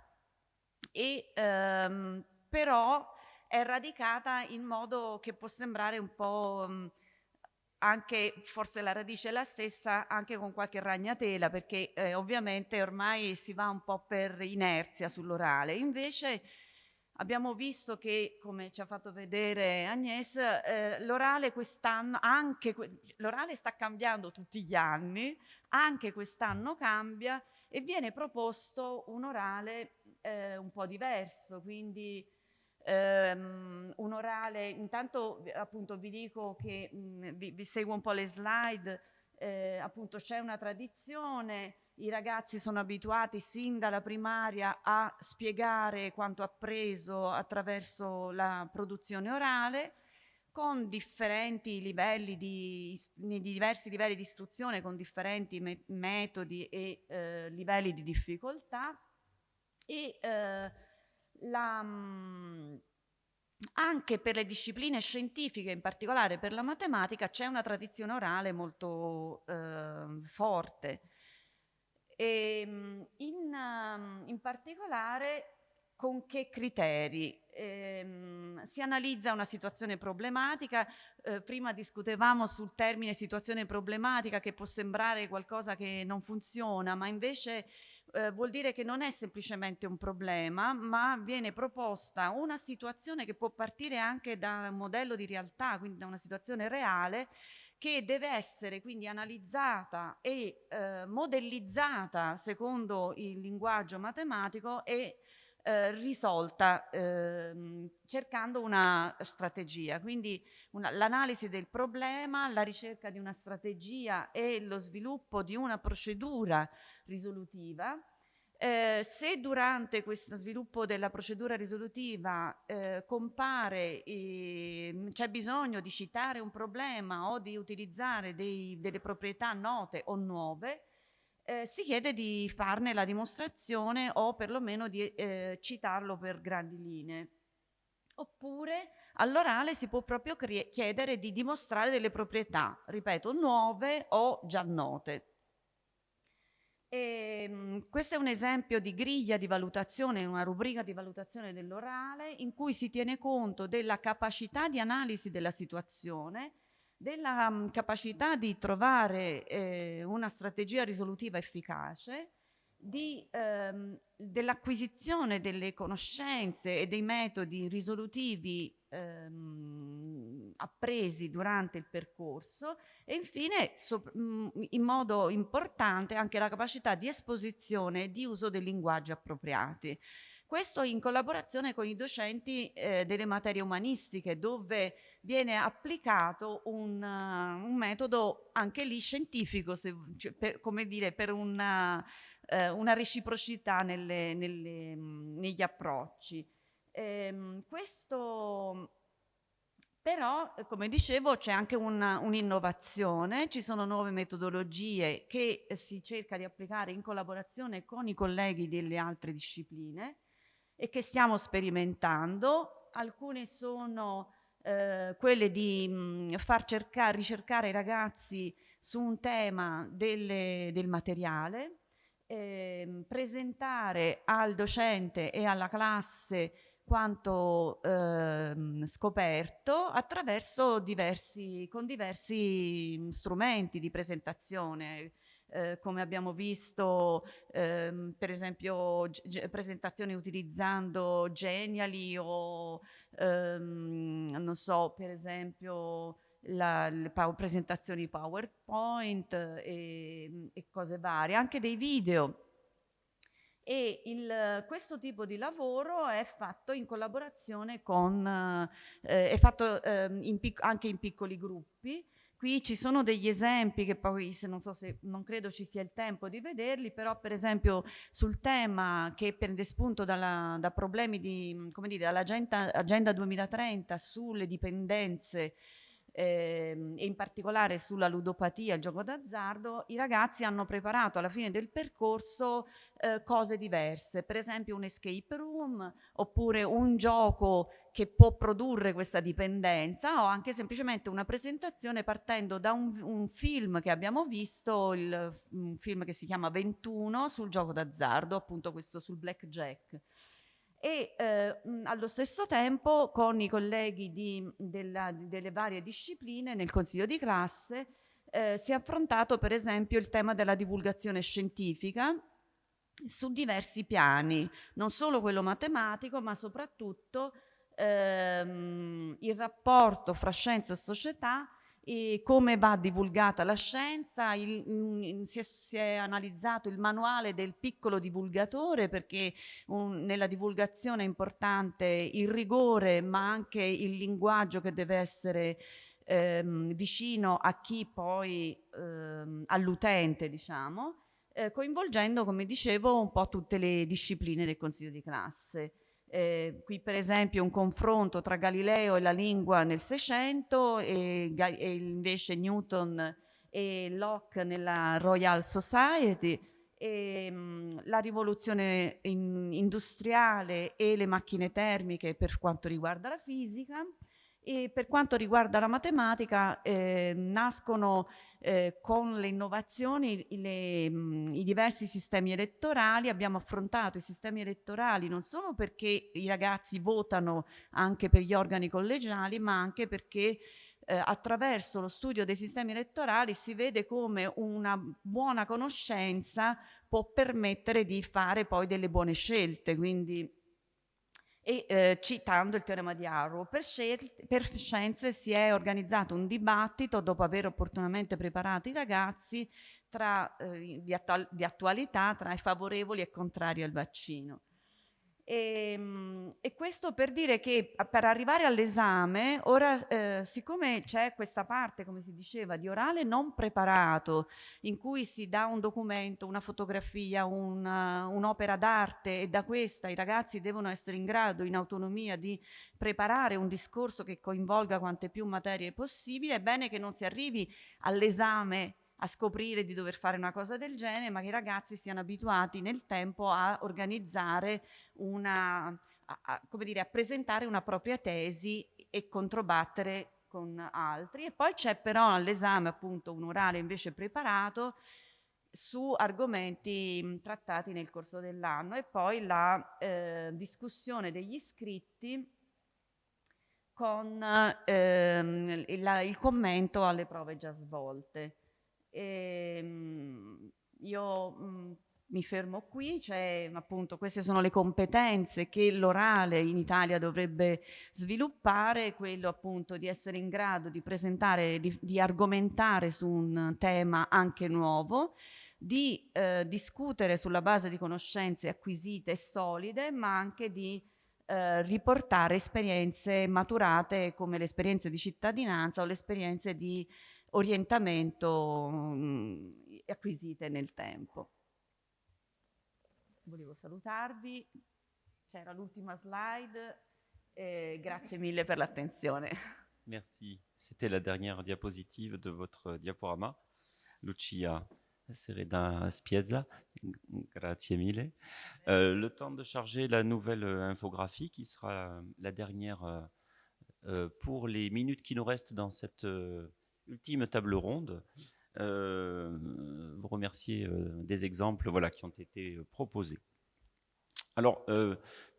però è radicata in modo che può sembrare un po' anche, forse la radice è la stessa, anche con qualche ragnatela, perché ovviamente ormai si va un po' per inerzia sull'orale. Invece abbiamo visto che, come ci ha fatto vedere Agnès, l'orale quest'anno, l'orale sta cambiando tutti gli anni, anche quest'anno cambia e viene proposto un orale un po' diverso, quindi un orale, intanto appunto vi dico che vi seguo un po' le slide, appunto c'è una tradizione, i ragazzi sono abituati sin dalla primaria a spiegare quanto appreso attraverso la produzione orale, con differenti livelli di diversi livelli di istruzione, con differenti metodi e livelli di difficoltà, e anche per le discipline scientifiche, in particolare per la matematica, c'è una tradizione orale molto forte. E, in particolare con che criteri? Si analizza una situazione problematica, prima discutevamo sul termine situazione problematica, che può sembrare qualcosa che non funziona, ma invece vuol dire che non è semplicemente un problema, ma viene proposta una situazione che può partire anche da un modello di realtà, quindi da una situazione reale, che deve essere quindi analizzata e modellizzata secondo il linguaggio matematico e risolta cercando una strategia. Quindi l'analisi del problema, la ricerca di una strategia e lo sviluppo di una procedura risolutiva. Se durante questo sviluppo della procedura risolutiva compare, c'è bisogno di citare un problema o di utilizzare delle proprietà note o nuove, si chiede di farne la dimostrazione o perlomeno di citarlo per grandi linee. Oppure all'orale si può proprio chiedere di dimostrare delle proprietà, ripeto, nuove o già note. Questo è un esempio di griglia di valutazione, una rubrica di valutazione dell'orale in cui si tiene conto della capacità di analisi della situazione, della capacità di trovare una strategia risolutiva efficace, dell'acquisizione delle conoscenze e dei metodi risolutivi appresi durante il percorso e infine in modo importante anche la capacità di esposizione e di uso dei linguaggi appropriati. questo in collaborazione con i docenti delle materie umanistiche, dove viene applicato un metodo anche lì scientifico, come dire, per una reciprocità negli approcci. Questo però, come dicevo, c'è anche un'innovazione, ci sono nuove metodologie che si cerca di applicare in collaborazione con i colleghi delle altre discipline e che stiamo sperimentando. Alcune sono quelle di ricercare i ragazzi su un tema del materiale, presentare al docente e alla classe quanto scoperto attraverso diversi strumenti di presentazione, come abbiamo visto per esempio presentazioni utilizzando Genially o non so, per esempio le presentazioni PowerPoint e cose varie, anche dei video. E questo tipo di lavoro è fatto in collaborazione è fatto anche in piccoli gruppi. Qui ci sono degli esempi che poi non credo ci sia il tempo di vederli, però per esempio sul tema che prende spunto da problemi dall'agenda 2030 sulle dipendenze, e in particolare sulla ludopatia, il gioco d'azzardo, i ragazzi hanno preparato alla fine del percorso cose diverse, per esempio un escape room, oppure un gioco che può produrre questa dipendenza, o anche semplicemente una presentazione partendo da un film che abbiamo visto, un film che si chiama 21 sul gioco d'azzardo, appunto questo sul blackjack. E allo stesso tempo con i colleghi delle varie discipline nel consiglio di classe si è affrontato per esempio il tema della divulgazione scientifica su diversi piani, non solo quello matematico, ma soprattutto il rapporto fra scienza e società, e come va divulgata la scienza. Si è analizzato il manuale del piccolo divulgatore, perché nella divulgazione è importante il rigore, ma anche il linguaggio che deve essere vicino a chi poi all'utente, diciamo, coinvolgendo, come dicevo, un po' tutte le discipline del consiglio di classe. Qui per esempio un confronto tra Galileo e la lingua nel Seicento e invece Newton e Locke nella Royal Society, la rivoluzione industriale e le macchine termiche per quanto riguarda la fisica. E per quanto riguarda la matematica, nascono con le innovazioni i diversi sistemi elettorali. Abbiamo affrontato i sistemi elettorali non solo perché i ragazzi votano anche per gli organi collegiali, ma anche perché attraverso lo studio dei sistemi elettorali si vede come una buona conoscenza può permettere di fare poi delle buone scelte. Quindi, citando il teorema di Arrow, per Scienze si è organizzato un dibattito, dopo aver opportunamente preparato i ragazzi, di attualità tra i favorevoli e contrari al vaccino. E questo per dire che per arrivare all'esame, ora siccome c'è questa parte, come si diceva, di orale non preparato, in cui si dà un documento, una fotografia, un'opera d'arte, e da questa i ragazzi devono essere in grado, in autonomia, di preparare un discorso che coinvolga quante più materie possibile, è bene che non si arrivi all'esame a scoprire di dover fare una cosa del genere, ma che i ragazzi siano abituati nel tempo a organizzare a presentare una propria tesi e controbattere con altri. E poi c'è però all'esame appunto un orale invece preparato su argomenti trattati nel corso dell'anno, e poi la discussione degli iscritti con il commento alle prove già svolte. Io mi fermo qui, appunto queste sono le competenze che l'orale in Italia dovrebbe sviluppare, quello appunto di essere in grado di presentare, di argomentare su un tema anche nuovo, di discutere sulla base di conoscenze acquisite e solide, ma anche di riportare esperienze maturate come le esperienze di cittadinanza o le esperienze di orientamento acquisite nel tempo. Volevo salutarvi, c'era l'ultima slide, grazie mille per l'attenzione. Merci. C'était la dernière diapositive de votre diaporama. Lucia Sereda Spiezza, grazie mille. Le temps de charger la nouvelle infographie qui sera la dernière pour les minutes qui nous restent dans cette ultime table ronde. Vous remercier des exemples qui ont été proposés. Alors,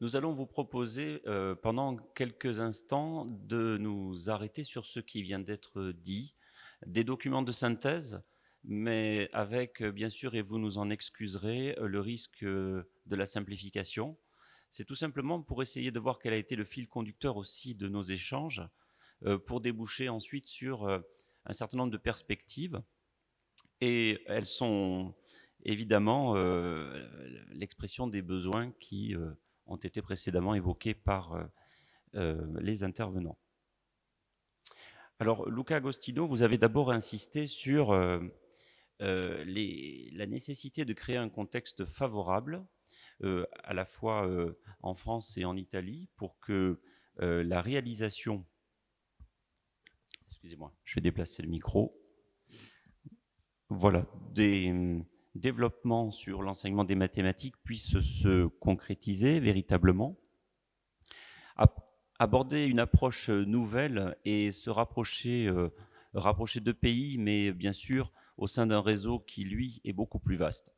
nous allons vous proposer pendant quelques instants de nous arrêter sur ce qui vient d'être dit, des documents de synthèse, mais avec, bien sûr, et vous nous en excuserez, le risque de la simplification. C'est tout simplement pour essayer de voir quel a été le fil conducteur aussi de nos échanges, pour déboucher ensuite sur un certain nombre de perspectives. Et elles sont évidemment l'expression des besoins qui ont été précédemment évoqués par les intervenants. Alors, Luca Agostino, vous avez d'abord insisté sur la nécessité de créer un contexte favorable, à la fois en France et en Italie, pour que la réalisation... Excusez-moi, je vais déplacer le micro. Voilà, des développements sur l'enseignement des mathématiques puissent se concrétiser véritablement. Aborder une approche nouvelle et se rapprocher de pays, mais bien sûr au sein d'un réseau qui, lui, est beaucoup plus vaste.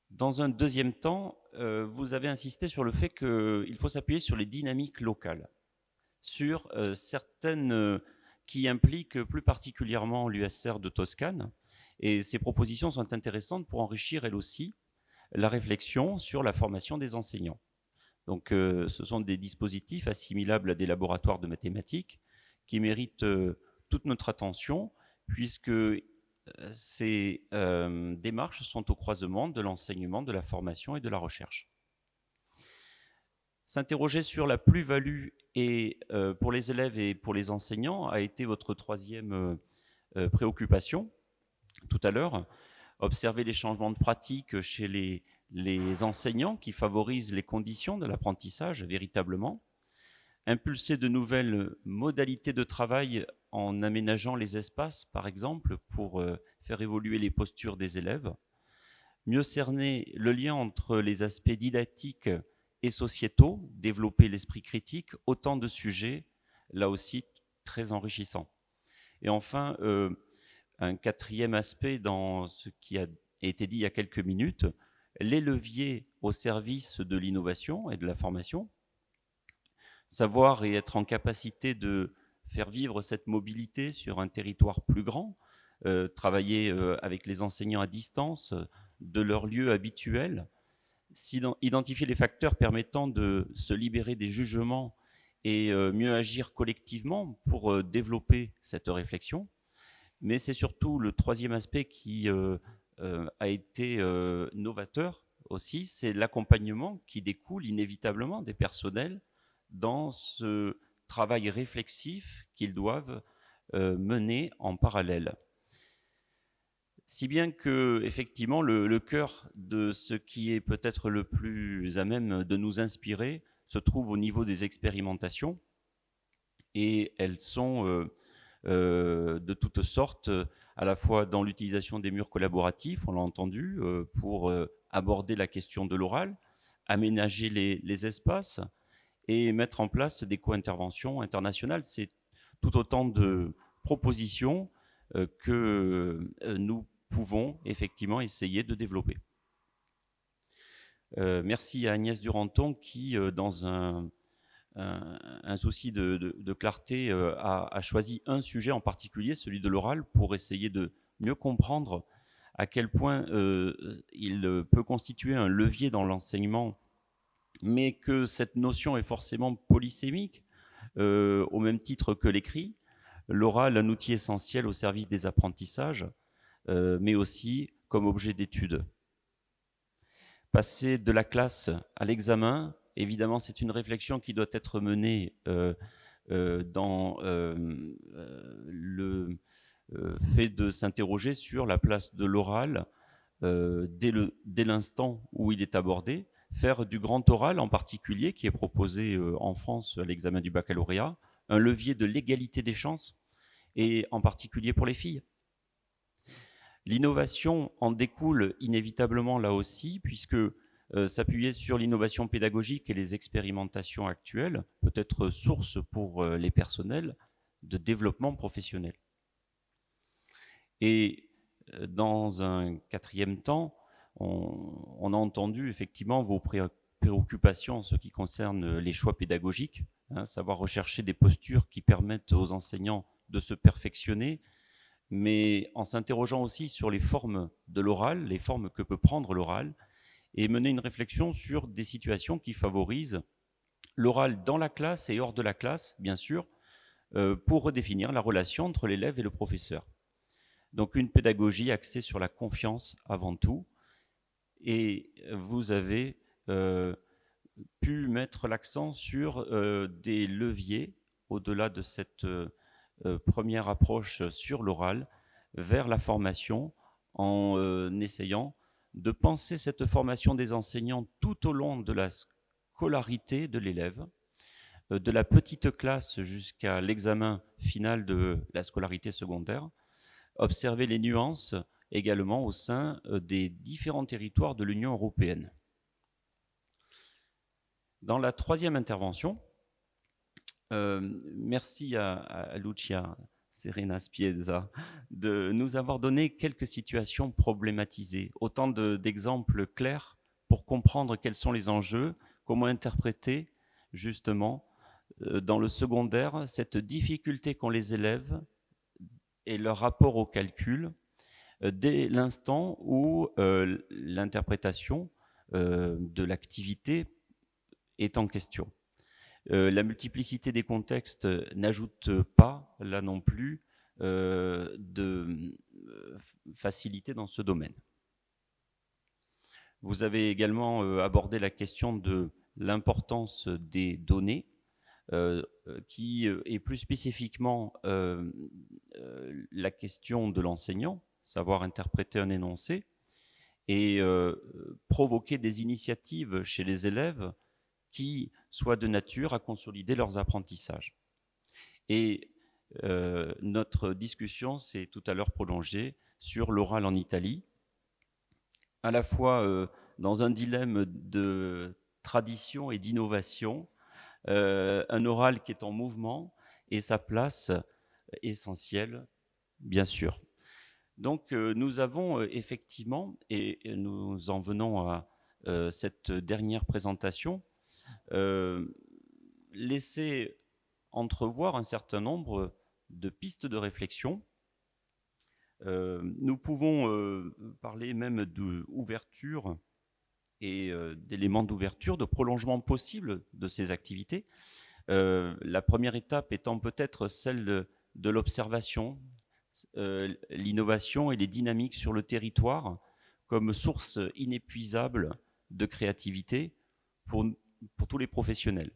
Dans un deuxième temps, vous avez insisté sur le fait qu'il faut s'appuyer sur les dynamiques locales, sur certaines qui impliquent plus particulièrement l'USR de Toscane. Et ces propositions sont intéressantes pour enrichir, elles aussi, la réflexion sur la formation des enseignants. Donc, ce sont des dispositifs assimilables à des laboratoires de mathématiques qui méritent toute notre attention, puisque ces démarches sont au croisement de l'enseignement, de la formation et de la recherche. S'interroger sur la plus-value pour les élèves et pour les enseignants a été votre troisième préoccupation tout à l'heure. Observer les changements de pratique chez les enseignants qui favorisent les conditions de l'apprentissage véritablement. Impulser de nouvelles modalités de travail en aménageant les espaces, par exemple, pour faire évoluer les postures des élèves. Mieux cerner le lien entre les aspects didactiques et sociétaux, développer l'esprit critique, autant de sujets, là aussi, très enrichissants. Et enfin, un quatrième aspect dans ce qui a été dit il y a quelques minutes, les leviers au service de l'innovation et de la formation, savoir et être en capacité de faire vivre cette mobilité sur un territoire plus grand, travailler avec les enseignants à distance de leur lieu habituel, identifier les facteurs permettant de se libérer des jugements et mieux agir collectivement pour développer cette réflexion. Mais c'est surtout le troisième aspect qui a été novateur aussi, c'est l'accompagnement qui découle inévitablement des personnels dans ce travail réflexif qu'ils doivent mener en parallèle. Si bien que, effectivement, le cœur de ce qui est peut-être le plus à même de nous inspirer se trouve au niveau des expérimentations, et elles sont de toutes sortes, à la fois dans l'utilisation des murs collaboratifs, on l'a entendu, pour aborder la question de l'oral, aménager les espaces et mettre en place des co-interventions internationales. C'est tout autant de propositions que nous pouvons effectivement essayer de développer. Merci à Agnès Duranton qui, dans un souci de clarté, a choisi un sujet en particulier, celui de l'oral, pour essayer de mieux comprendre à quel point il peut constituer un levier dans l'enseignement, mais que cette notion est forcément polysémique, au même titre que l'écrit. L'oral, un outil essentiel au service des apprentissages, mais aussi comme objet d'étude. Passer de la classe à l'examen, évidemment, c'est une réflexion qui doit être menée dans le fait de s'interroger sur la place de l'oral dès l'instant où il est abordé, faire du grand oral en particulier, qui est proposé en France à l'examen du baccalauréat, un levier de l'égalité des chances, et en particulier pour les filles. L'innovation en découle inévitablement là aussi, puisque s'appuyer sur l'innovation pédagogique et les expérimentations actuelles peut être source pour les personnels de développement professionnel. Et dans un quatrième temps, on a entendu effectivement vos préoccupations en ce qui concerne les choix pédagogiques, savoir rechercher des postures qui permettent aux enseignants de se perfectionner, mais en s'interrogeant aussi sur les formes de l'oral, les formes que peut prendre l'oral, et mener une réflexion sur des situations qui favorisent l'oral dans la classe et hors de la classe, bien sûr, pour redéfinir la relation entre l'élève et le professeur. Donc une pédagogie axée sur la confiance avant tout, et vous avez pu mettre l'accent sur des leviers au-delà de cette première approche sur l'oral vers la formation en essayant de penser cette formation des enseignants tout au long de la scolarité de l'élève, de la petite classe jusqu'à l'examen final de la scolarité secondaire, observer les nuances également au sein des différents territoires de l'Union européenne. Dans la troisième intervention, merci à Lucia Serena Spiezza de nous avoir donné quelques situations problématisées, autant d'exemples clairs pour comprendre quels sont les enjeux, comment interpréter justement dans le secondaire cette difficulté qu'ont les élèves et leur rapport au calcul dès l'instant où l'interprétation de l'activité est en question. La multiplicité des contextes n'ajoute pas, là non plus, de facilité dans ce domaine. Vous avez également abordé la question de l'importance des données, qui est plus spécifiquement la question de l'enseignant, savoir interpréter un énoncé, et provoquer des initiatives chez les élèves qui soient de nature à consolider leurs apprentissages. Et notre discussion s'est tout à l'heure prolongée sur l'oral en Italie, à la fois dans un dilemme de tradition et d'innovation, un oral qui est en mouvement et sa place essentielle, bien sûr. Donc nous avons effectivement, et nous en venons à cette dernière présentation, laisser entrevoir un certain nombre de pistes de réflexion. Nous pouvons parler même d'ouverture et d'éléments d'ouverture, de prolongement possible de ces activités. La première étape étant peut-être celle de l'observation, l'innovation et les dynamiques sur le territoire comme source inépuisable de créativité pour tous les professionnels.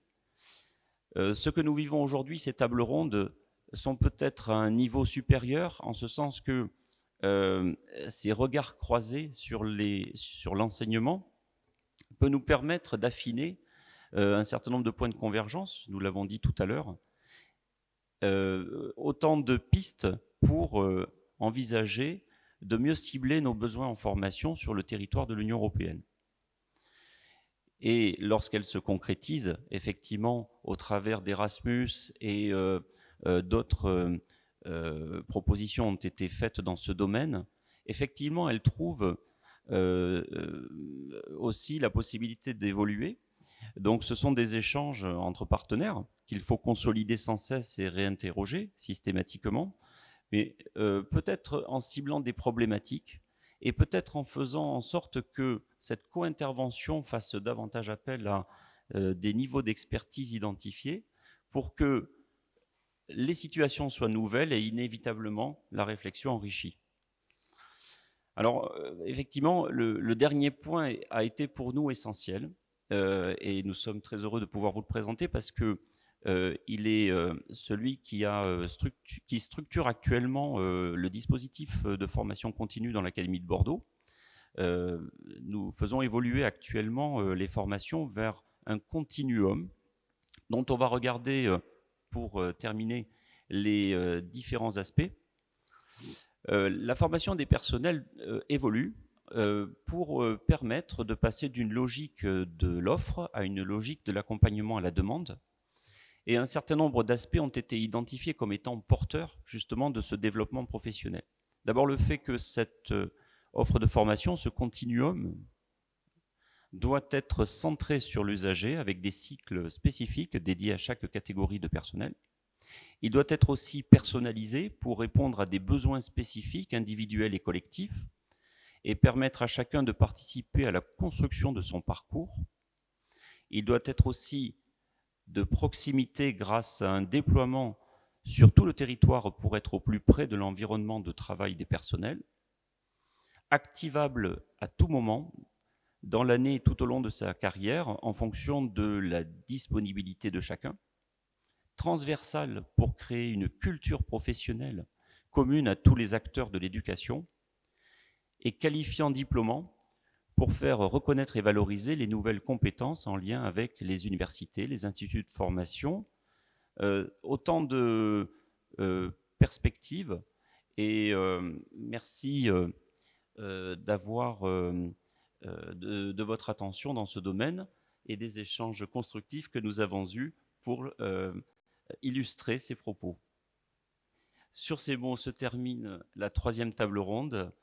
Ce que nous vivons aujourd'hui, ces tables rondes, sont peut-être à un niveau supérieur, en ce sens que ces regards croisés sur l'enseignement peut nous permettre d'affiner un certain nombre de points de convergence, nous l'avons dit tout à l'heure, autant de pistes pour envisager de mieux cibler nos besoins en formation sur le territoire de l'Union européenne. Et lorsqu'elle se concrétise, effectivement, au travers d'Erasmus et d'autres propositions ont été faites dans ce domaine, effectivement, elle trouve aussi la possibilité d'évoluer. Donc ce sont des échanges entre partenaires qu'il faut consolider sans cesse et réinterroger systématiquement, mais peut-être en ciblant des problématiques et peut-être en faisant en sorte que cette co-intervention fasse davantage appel à des niveaux d'expertise identifiés pour que les situations soient nouvelles et inévitablement la réflexion enrichie. Alors, effectivement, le dernier point a été pour nous essentiel, et nous sommes très heureux de pouvoir vous le présenter parce que il est celui qui structure actuellement le dispositif de formation continue dans l'Académie de Bordeaux. Nous faisons évoluer actuellement les formations vers un continuum dont on va regarder, pour terminer, les différents aspects. La formation des personnels évolue pour permettre de passer d'une logique de l'offre à une logique de l'accompagnement à la demande. Et un certain nombre d'aspects ont été identifiés comme étant porteurs justement de ce développement professionnel. D'abord, le fait que cette offre de formation, ce continuum, doit être centré sur l'usager avec des cycles spécifiques dédiés à chaque catégorie de personnel. Il doit être aussi personnalisé pour répondre à des besoins spécifiques, individuels et collectifs, et permettre à chacun de participer à la construction de son parcours. Il doit être aussi de proximité grâce à un déploiement sur tout le territoire pour être au plus près de l'environnement de travail des personnels, activable à tout moment dans l'année tout au long de sa carrière en fonction de la disponibilité de chacun, transversale pour créer une culture professionnelle commune à tous les acteurs de l'éducation, et qualifiant diplômant pour faire reconnaître et valoriser les nouvelles compétences en lien avec les universités, les instituts de formation, autant de perspectives. Et merci d'avoir de votre attention dans ce domaine et des échanges constructifs que nous avons eus pour illustrer ces propos. Sur ces mots se termine la 3e table ronde.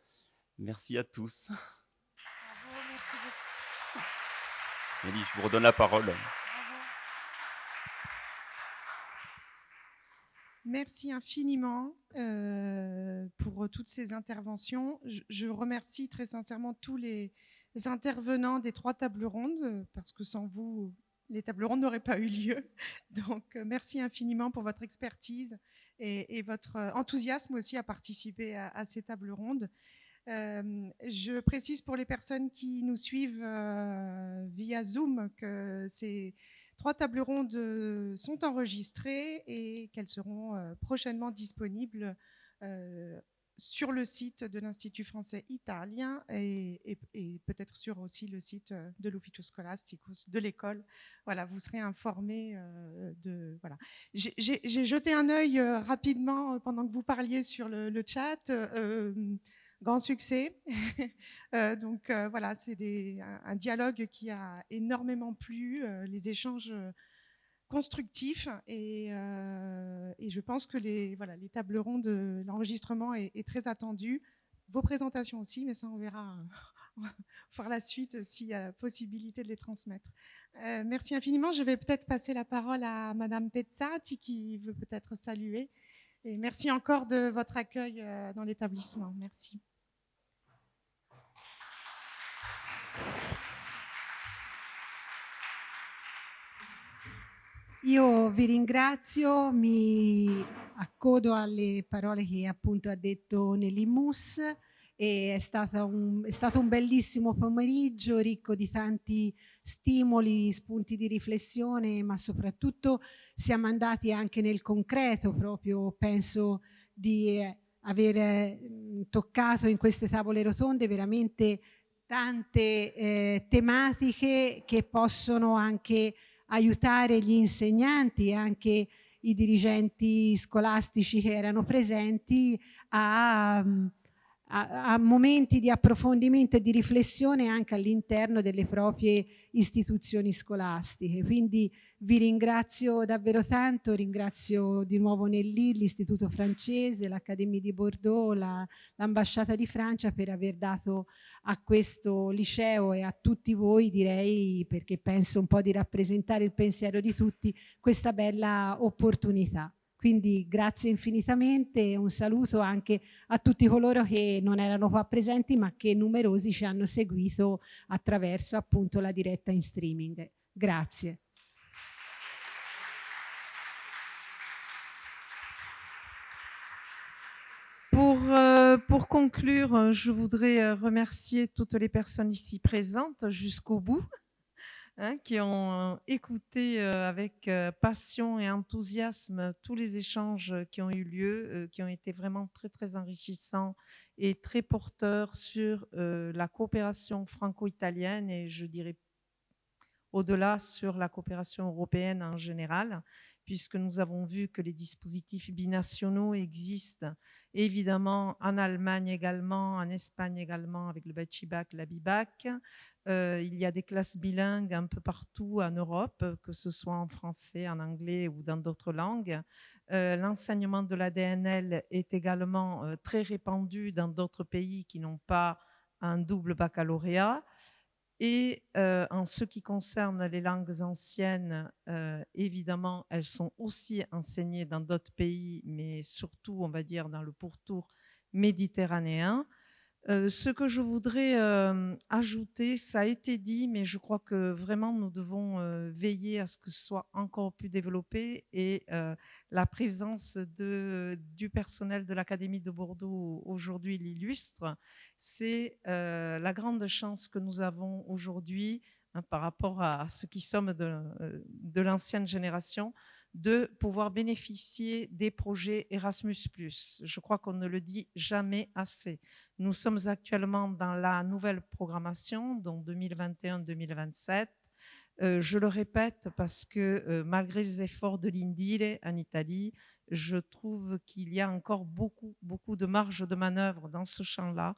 Merci à tous. Bravo, merci beaucoup. Nelly, je vous redonne la parole. Bravo. Merci infiniment pour toutes ces interventions. Je remercie très sincèrement tous les intervenants des 3 tables rondes, parce que sans vous, les tables rondes n'auraient pas eu lieu. Donc, merci infiniment pour votre expertise et votre enthousiasme aussi à participer à ces tables rondes. Je précise pour les personnes qui nous suivent via Zoom que ces 3 tables rondes sont enregistrées et qu'elles seront prochainement disponibles sur le site de l'Institut français italien et peut-être sur aussi le site de l'Ufficio Scholasticus de l'école. Voilà, vous serez informés de... Voilà. J'ai jeté un œil rapidement pendant que vous parliez sur le chat. Grand succès. Donc voilà, c'est un dialogue qui a énormément plu, les échanges constructifs et je pense que les tables rondes, l'enregistrement est très attendu. Vos présentations aussi, mais ça on verra par la suite s'il y a la possibilité de les transmettre. Merci infiniment. Je vais peut-être passer la parole à Madame Pezzati qui veut peut-être saluer. Et merci encore de votre accueil dans l'établissement. Merci. Io vi ringrazio, mi accodo alle parole che appunto ha detto Nelly Mus. È stato un bellissimo pomeriggio ricco di tanti stimoli, spunti di riflessione, ma soprattutto siamo andati anche nel concreto, proprio penso di aver toccato in queste tavole rotonde veramente tante tematiche che possono anche aiutare gli insegnanti e anche i dirigenti scolastici che erano presenti a momenti di approfondimento e di riflessione anche all'interno delle proprie istituzioni scolastiche. Quindi vi ringrazio davvero tanto, ringrazio di nuovo Nelly, l'Istituto francese, l'Accademia di Bordeaux, l'Ambasciata di Francia per aver dato a questo liceo e a tutti voi, direi, perché penso un po' di rappresentare il pensiero di tutti, questa bella opportunità. Quindi grazie infinitamente e un saluto anche a tutti coloro che non erano qua presenti ma che numerosi ci hanno seguito attraverso appunto la diretta in streaming. Grazie. Pour conclure, je voudrais remercier toutes les personnes ici présentes jusqu'au bout, qui ont écouté avec passion et enthousiasme tous les échanges qui ont eu lieu, qui ont été vraiment très, très enrichissants et très porteurs sur la coopération franco-italienne et je dirais au-delà sur la coopération européenne en général, puisque nous avons vu que les dispositifs binationaux existent évidemment en Allemagne également, en Espagne également avec le Bachibac, la Bibac. Il y a des classes bilingues un peu partout en Europe, que ce soit en français, en anglais ou dans d'autres langues. L'enseignement de la DNL est également très répandu dans d'autres pays qui n'ont pas un double baccalauréat. Et en ce qui concerne les langues anciennes, évidemment, elles sont aussi enseignées dans d'autres pays, mais surtout, on va dire, dans le pourtour méditerranéen. Ce que je voudrais ajouter, ça a été dit, mais je crois que vraiment nous devons veiller à ce que ce soit encore plus développé et la présence du personnel de l'Académie de Bordeaux aujourd'hui l'illustre. C'est la grande chance que nous avons aujourd'hui par rapport à ceux qui sommes de l'ancienne génération, de pouvoir bénéficier des projets Erasmus+. Je crois qu'on ne le dit jamais assez. Nous sommes actuellement dans la nouvelle programmation, donc 2021-2027. Je le répète parce que malgré les efforts de l'Indire en Italie, je trouve qu'il y a encore beaucoup de marge de manœuvre dans ce champ-là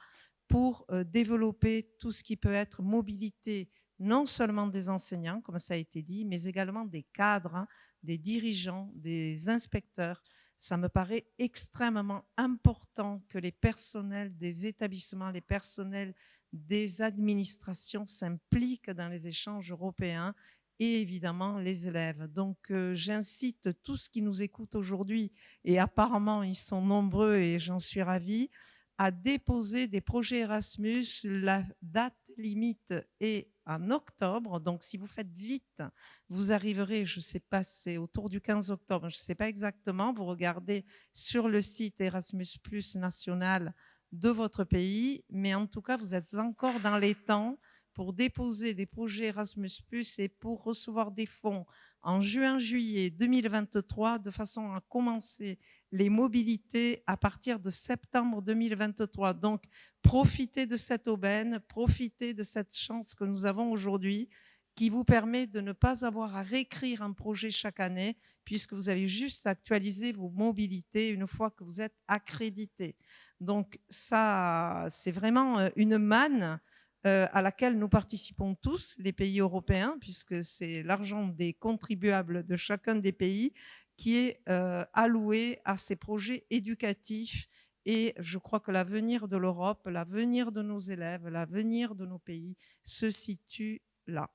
pour développer tout ce qui peut être mobilité, non seulement des enseignants, comme ça a été dit, mais également des cadres, des dirigeants, des inspecteurs. Ça me paraît extrêmement important que les personnels des établissements, les personnels des administrations s'impliquent dans les échanges européens et évidemment les élèves. Donc j'incite tous qui nous écoutent aujourd'hui, et apparemment ils sont nombreux et j'en suis ravie, à déposer des projets Erasmus. La date limite est en octobre, donc si vous faites vite, vous arriverez, je ne sais pas, c'est autour du 15 octobre, je ne sais pas exactement, vous regardez sur le site Erasmus+ national de votre pays, mais en tout cas, vous êtes encore dans les temps pour déposer des projets Erasmus+, et pour recevoir des fonds en juin-juillet 2023, de façon à commencer les mobilités à partir de septembre 2023. Donc, profitez de cette aubaine, profitez de cette chance que nous avons aujourd'hui, qui vous permet de ne pas avoir à réécrire un projet chaque année, puisque vous avez juste actualisé vos mobilités une fois que vous êtes accrédité. Donc, ça, c'est vraiment une manne à laquelle nous participons tous, les pays européens, puisque c'est l'argent des contribuables de chacun des pays qui est alloué à ces projets éducatifs. Et je crois que l'avenir de l'Europe, l'avenir de nos élèves, l'avenir de nos pays se situe là.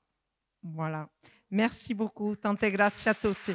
Voilà. Merci beaucoup. Tante grazie a tutti.